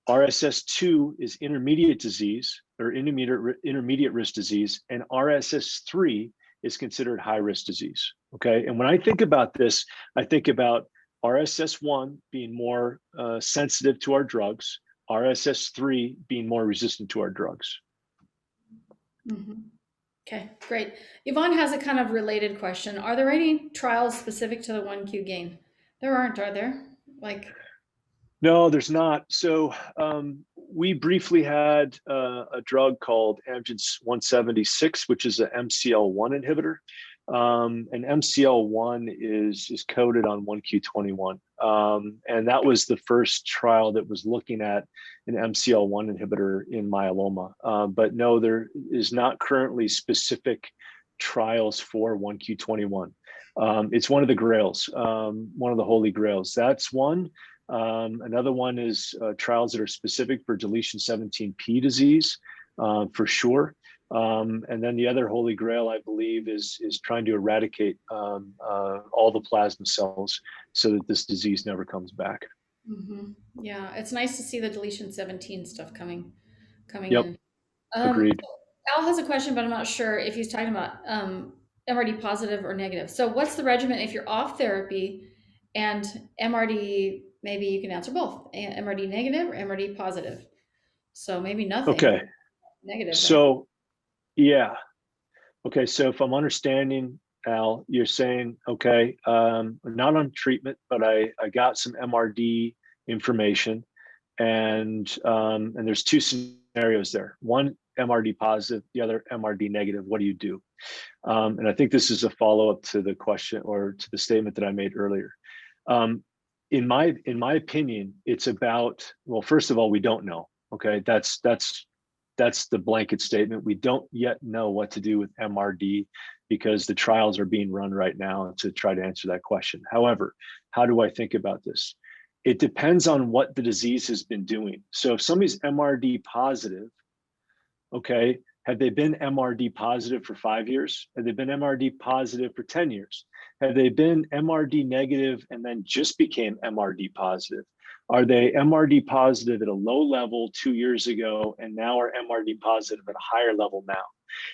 RSS2 is intermediate disease, or intermediate risk disease, and RSS3 is considered high risk disease, okay? And when I think about this, I think about RSS1 being more sensitive to our drugs, RSS3 being more resistant to our drugs. Mm-hmm. Okay, great. Yvonne has a kind of related question. Are there any trials specific to the 1q gain? There aren't, are there? No, there's not. So we briefly had a drug called Amgen 176, which is an MCL1 inhibitor. And MCL1 is coded on 1q21. And that was the first trial that was looking at an MCL1 inhibitor in myeloma. But no, there is not currently specific trials for 1q21. It's one of the grails, one of the holy grails. That's one. Another one is trials that are specific for deletion 17p disease, for sure. And then the other holy grail, I believe, is trying to eradicate all the plasma cells so that this disease never comes back. Mm-hmm. Yeah, it's nice to see the deletion 17 stuff coming Yep. in. Agreed. Al has a question, but I'm not sure if he's talking about MRD positive or negative. So what's the regimen if you're off therapy and MRD, maybe you can answer both, MRD negative or MRD positive? So maybe nothing. Okay. Negative. So, yeah. Okay, so if I'm understanding, Al, you're saying, okay, I'm not on treatment, but I got some MRD information, and there's 2 scenarios there. One, MRD positive, the other MRD negative. What do you do? And I think this is a follow-up to the question or to the statement that I made earlier. In my opinion, it's about, well, first of all, we don't know. Okay, that's the blanket statement. We don't yet know what to do with MRD because the trials are being run right now to try to answer that question. However, how do I think about this? It depends on what the disease has been doing. So if somebody's MRD positive, okay, have they been MRD positive for 5 years? Have they been MRD positive for 10 years? Have they been MRD negative and then just became MRD positive? Are they MRD positive at a low level 2 years ago and now are MRD positive at a higher level now?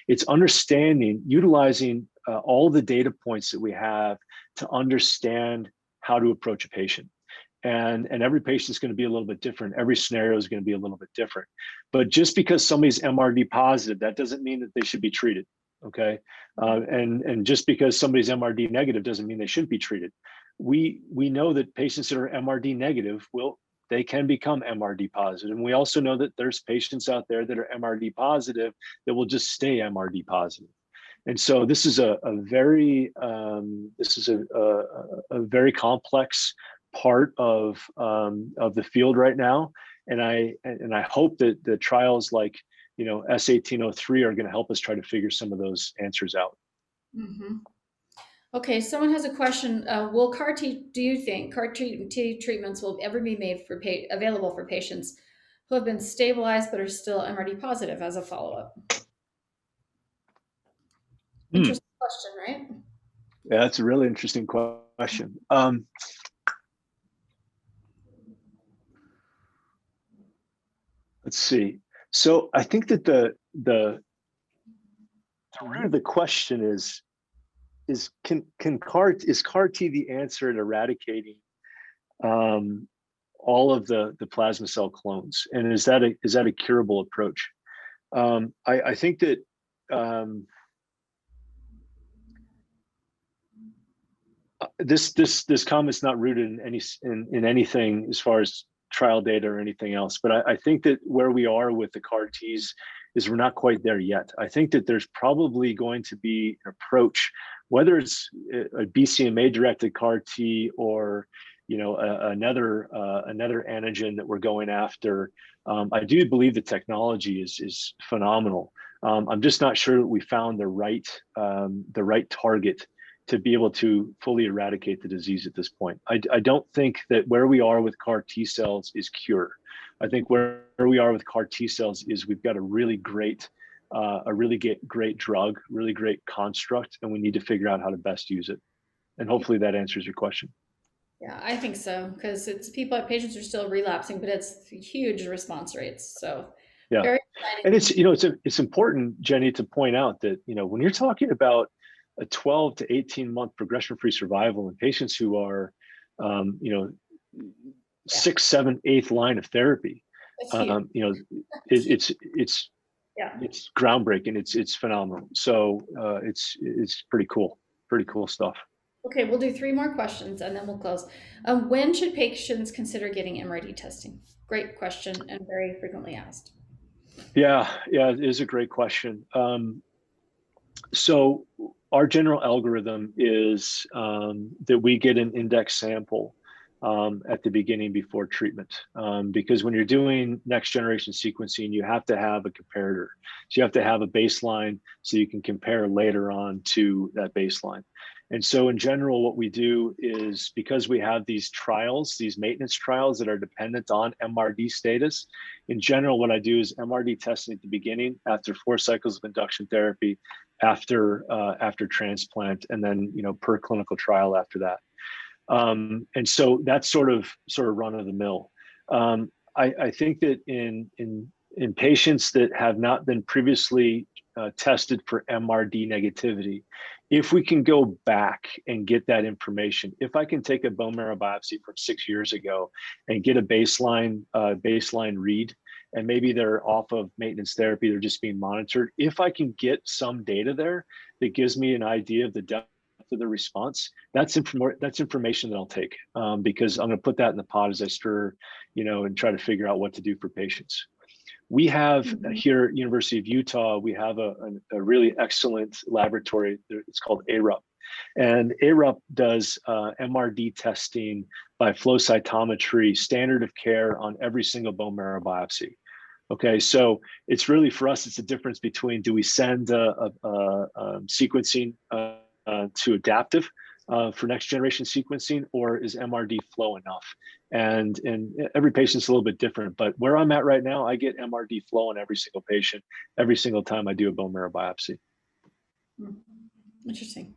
It's understanding, utilizing all the data points that we have to understand how to approach a patient. And every patient is going to be a little bit different. Every scenario is going to be a little bit different. But just because somebody's MRD positive, that doesn't mean that they should be treated. Okay, and just because somebody's MRD negative doesn't mean they shouldn't be treated. We know that patients that are MRD negative they can become MRD positive, and we also know that there's patients out there that are MRD positive that will just stay MRD positive. And so this is a very very complex part of the field right now, and I hope that the trials like S1803 are going to help us try to figure some of those answers out. Mm-hmm. Okay, someone has a question. Will CAR-T? Do you think CAR-T treatments will ever be made available for patients who have been stabilized but are still MRD positive as a follow-up? Interesting question, right? Yeah, that's a really interesting question. Let's see. So I think that the root of the question is CAR-T the answer at eradicating all of the plasma cell clones, and is that a curable approach? I think that this comment's not rooted in anything as far as trial data or anything else, but I think that where we are with the CAR-Ts is we're not quite there yet. I think that there's probably going to be an approach, whether it's a BCMA directed CAR-T or another antigen that we're going after. I do believe the technology is phenomenal. I'm just not sure that we found the right target to be able to fully eradicate the disease at this point. I don't think that where we are with CAR T cells is cure. I think where we are with CAR T cells is we've got a really great drug, really great construct, and we need to figure out how to best use it. And hopefully that answers your question. Yeah, I think so, because patients are still relapsing, but it's huge response rates. So yeah, very exciting. And it's important, Jenny, to point out that when you're talking about a 12 to 18 month progression-free survival in patients who are, 6th, 7th, 8th line of therapy, it's groundbreaking. It's phenomenal. So it's pretty cool stuff. Okay, we'll do 3 more questions and then we'll close. When should patients consider getting MRD testing? Great question and very frequently asked. Yeah, it is a great question. So our general algorithm is that we get an index sample at the beginning before treatment, because when you're doing next generation sequencing, you have to have a comparator. So you have to have a baseline so you can compare later on to that baseline. And so in general, what we do is, because we have these maintenance trials that are dependent on MRD status, in general, what I do is MRD testing at the beginning, after 4 cycles of induction therapy, after transplant, and then per clinical trial after that. And so that's sort of run of the mill. I think that in patients that have not been previously tested for MRD negativity, if we can go back and get that information, if I can take a bone marrow biopsy from 6 years ago and get a baseline read, and maybe they're off of maintenance therapy, they're just being monitored. If I can get some data there that gives me an idea of the depth of the response, that's information that I'll take, because I'm going to put that in the pot as I stir, and try to figure out what to do for patients. We have here at University of Utah, we have a really excellent laboratory. It's called ARUP. And ARUP does MRD testing by flow cytometry, standard of care on every single bone marrow biopsy. Okay, so it's really, for us, it's a difference between, do we send sequencing to adaptive for next generation sequencing, or is MRD flow enough? And every patient's a little bit different, but where I'm at right now, I get MRD flow on every single patient, every single time I do a bone marrow biopsy. Interesting.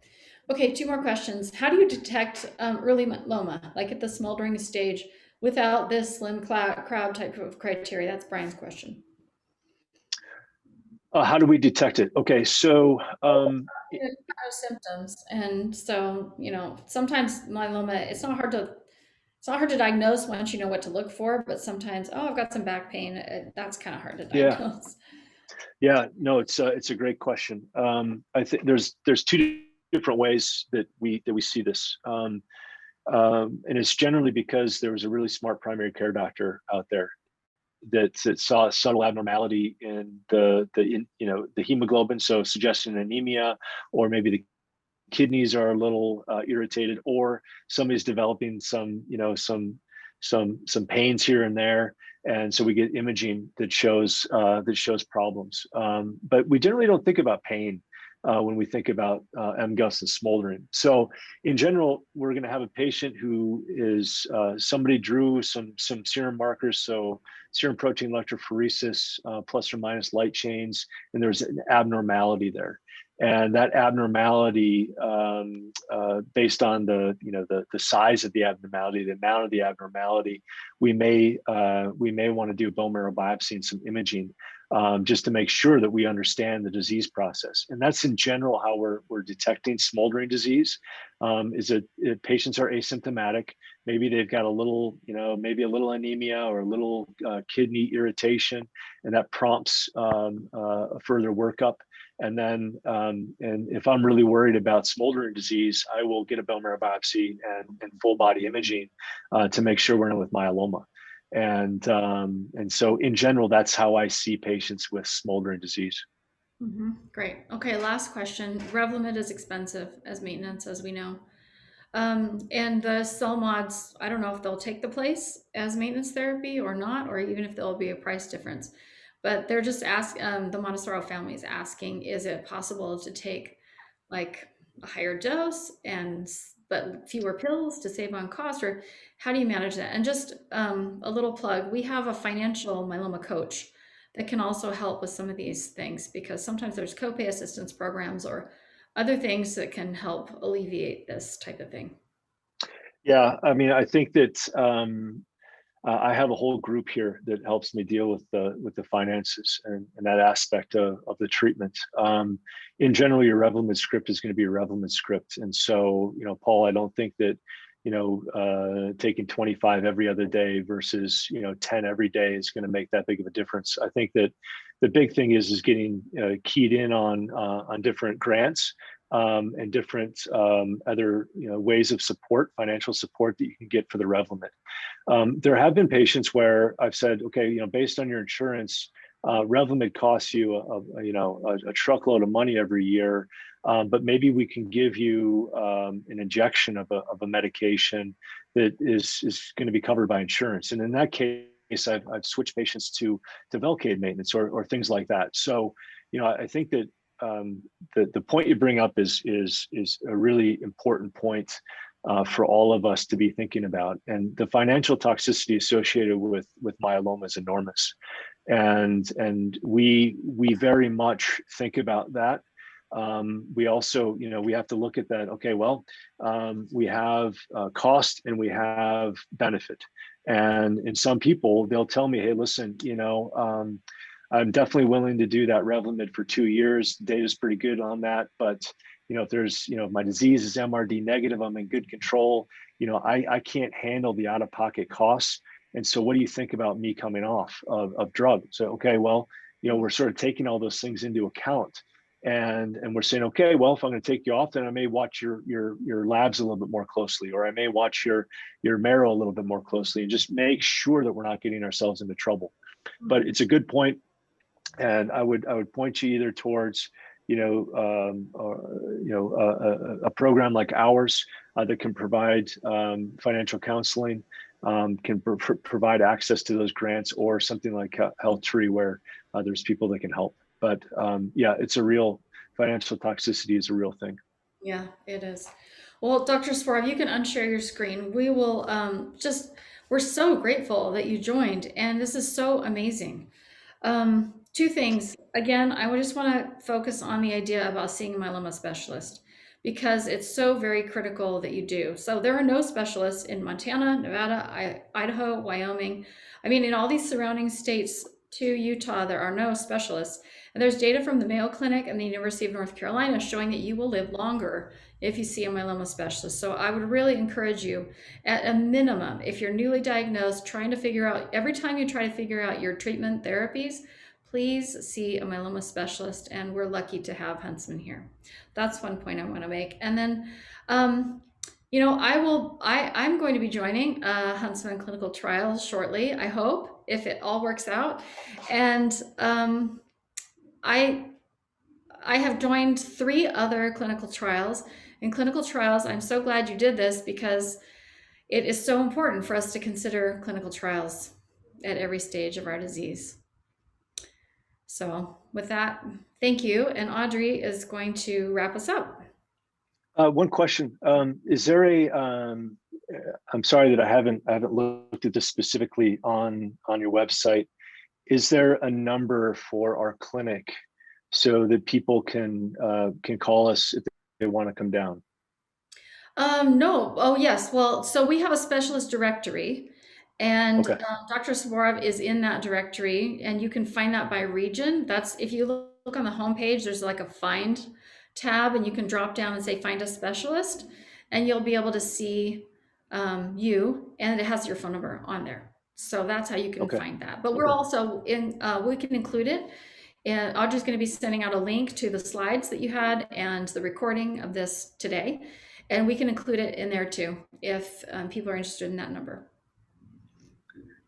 Okay, two more questions. How do you detect early myeloma, like at the smoldering stage, without this slim crowd type of criteria? That's Brian's question. How do we detect it? Okay, so symptoms, and so sometimes myeloma, it's not hard to diagnose once you know what to look for, but sometimes, oh, I've got some back pain. That's kind of hard to diagnose. Yeah, no, it's a great question. I think there's two different ways that we see this, and it's generally because there was a really smart primary care doctor out there that saw a subtle abnormality in the hemoglobin, so suggesting anemia, or maybe the kidneys are a little irritated, or somebody's developing some pains here and there, and so we get imaging that shows problems. But we generally don't think about pain when we think about MGUS and smoldering. So in general, we're going to have a patient who is somebody drew some serum markers, so serum protein electrophoresis plus or minus light chains, and there's an abnormality there. And that abnormality, based on the size of the abnormality, the amount of the abnormality, we may want to do a bone marrow biopsy and some imaging, just to make sure that we understand the disease process. And that's in general how we're detecting smoldering disease. Is that patients are asymptomatic. Maybe they've got a little, maybe a little anemia or a little kidney irritation, and that prompts a further workup. And then, and if I'm really worried about smoldering disease, I will get a bone marrow biopsy and full body imaging to make sure we're not with myeloma. And so in general, that's how I see patients with smoldering disease. Great. Okay, last question. Revlimid is expensive as maintenance, as we know. And the cell mods, I don't know if they'll take the place as maintenance therapy or not, or even if there'll be a price difference. But they're just asking, the Montessoro family is asking, is it possible to take like a higher dose but fewer pills to save on cost, or how do you manage that? And just a little plug, we have a financial myeloma coach that can also help with some of these things, because sometimes there's copay assistance programs or other things that can help alleviate this type of thing. Yeah, I mean, I think that I have a whole group here that helps me deal with the finances and that aspect of the treatment. In general, your Revlimid script is going to be a Revlimid script, and so Paul, I don't think that taking 25 every other day versus 10 every day is going to make that big of a difference. I think that the big thing is getting keyed in on different grants and different other ways of support, financial support that you can get for the Revlimid. There have been patients where I've said, okay, based on your insurance, Revlimid costs you a truckload of money every year, but maybe we can give you an injection of a medication that is going to be covered by insurance. And in that case, I've switched patients to Velcade maintenance or things like that. So I think that the point you bring up is a really important point for all of us to be thinking about. And the financial toxicity associated with myeloma is enormous. And we very much think about that. We also, we have to look at that. Okay, well, we have cost and we have benefit. And in some people, they'll tell me, hey, listen, I'm definitely willing to do that Revlimid for 2 years. The data's pretty good on that. But, if there's, my disease is MRD negative, I'm in good control, I can't handle the out-of-pocket costs. And so what do you think about me coming off of drug? So, okay, well, we're sort of taking all those things into account. And we're saying, okay, well, if I'm going to take you off, then I may watch your labs a little bit more closely, or I may watch your marrow a little bit more closely, and just make sure that we're not getting ourselves into trouble. But it's a good point. And I would point you either towards a program like ours that can provide financial counseling, can provide access to those grants, or something like Health Tree, where there's people that can help. But yeah, it's a real, financial toxicity is a real thing. Yeah, it is. Well, Dr. Sborov, you can unshare your screen. We will we're so grateful that you joined, and this is so amazing. Two things. Again, I would just want to focus on the idea about seeing a myeloma specialist because it's so very critical that you do. So there are no specialists in Montana, Nevada, Idaho, Wyoming. I mean, in all these surrounding states to Utah, there are no specialists. And there's data from the Mayo Clinic and the University of North Carolina showing that you will live longer if you see a myeloma specialist. So I would really encourage you, at a minimum, if you're newly diagnosed, trying to figure out, every time you try to figure out your treatment therapies, please see a myeloma specialist, and we're lucky to have Huntsman here. That's one point I want to make. And then, I'm going to be joining Huntsman clinical trials shortly, I hope, if it all works out. And I have joined 3 other clinical trials. In clinical trials, I'm so glad you did this because it is so important for us to consider clinical trials at every stage of our disease. So with that, thank you. And Audrey is going to wrap us up. One question: is there a? I'm sorry that I haven't looked at this specifically on your website. Is there a number for our clinic so that people can call us if they want to come down? No. Oh, yes. Well, so we have a specialist directory, and Okay. Dr. Sborov is in that directory, and you can find that by region. That's if you look on the homepage, there's like a find tab, and you can drop down and say find a specialist, and you'll be able to see you, and it has your phone number on there. So that's how you can Okay. find that. But we're also in, we can include it. And Audrey's going to be sending out a link to the slides that you had and the recording of this today. And we can include it in there too, if people are interested in that number.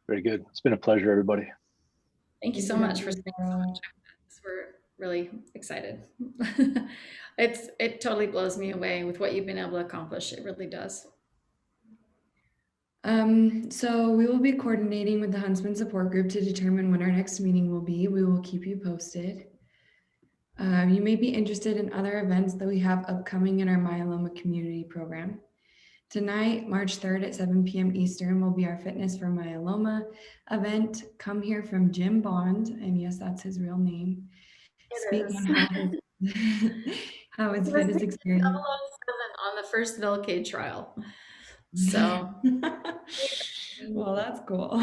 Very good. It's been a pleasure, everybody. Thank you so much for spending so much time with us. We're really excited. It totally blows me away with what you've been able to accomplish. It really does. So we will be coordinating with the Huntsman support group to determine when our next meeting will be. We will keep you posted. You may be interested in other events that we have upcoming in our myeloma community program. Tonight, March 3rd at 7 p.m. Eastern will be our Fitness for Myeloma event. Come hear from Jim Bond, and yes, that's his real name. Speak on how his fitness experience. On the first Velcade trial. So, well, that's cool.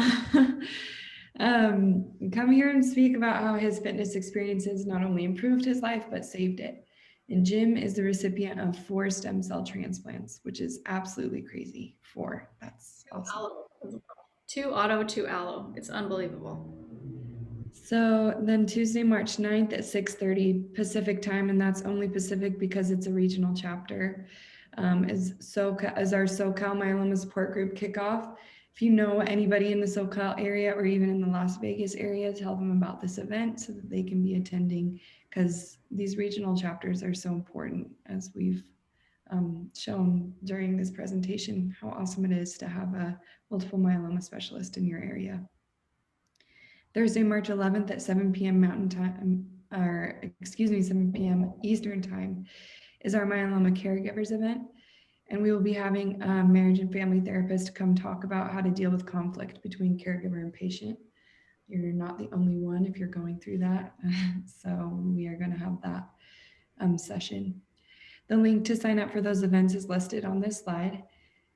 Come here and speak about how his fitness experiences not only improved his life, but saved it. And Jim is the recipient of 4 stem cell transplants, which is absolutely crazy. 4, that's awesome. 2 auto, 2 allo. It's unbelievable. So then Tuesday, March 9th at 6:30 Pacific time, and that's only Pacific because it's a regional chapter, is our SoCal Myeloma Support Group kickoff. If you know anybody in the SoCal area or even in the Las Vegas area, tell them about this event so that they can be attending, because these regional chapters are so important, as we've shown during this presentation, how awesome it is to have a multiple myeloma specialist in your area. Thursday, March 11th at 7 p.m. Mountain Time, 7 p.m. Eastern Time, is our Myeloma Caregivers event. And we will be having a marriage and family therapist come talk about how to deal with conflict between caregiver and patient. You're not the only one if you're going through that. So we are going to have that session. The link to sign up for those events is listed on this slide.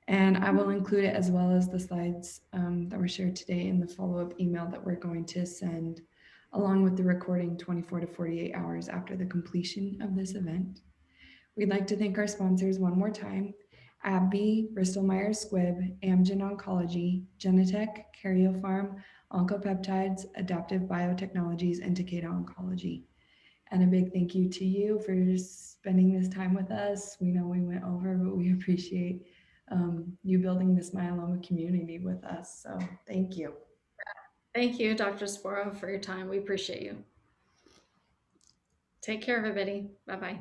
And I will include it as well as the slides that were shared today in the follow-up email that we're going to send, along with the recording 24 to 48 hours after the completion of this event. We'd like to thank our sponsors one more time: AbbVie, Bristol Myers Squibb, Amgen Oncology, Genentech, Karyopharm, Oncopeptides, Adaptive Biotechnologies, and Takeda Oncology. And a big thank you to you for spending this time with us. We know we went over, but we appreciate you building this myeloma community with us. So thank you. Thank you, Dr. Sborov, for your time. We appreciate you. Take care, everybody. Bye-bye.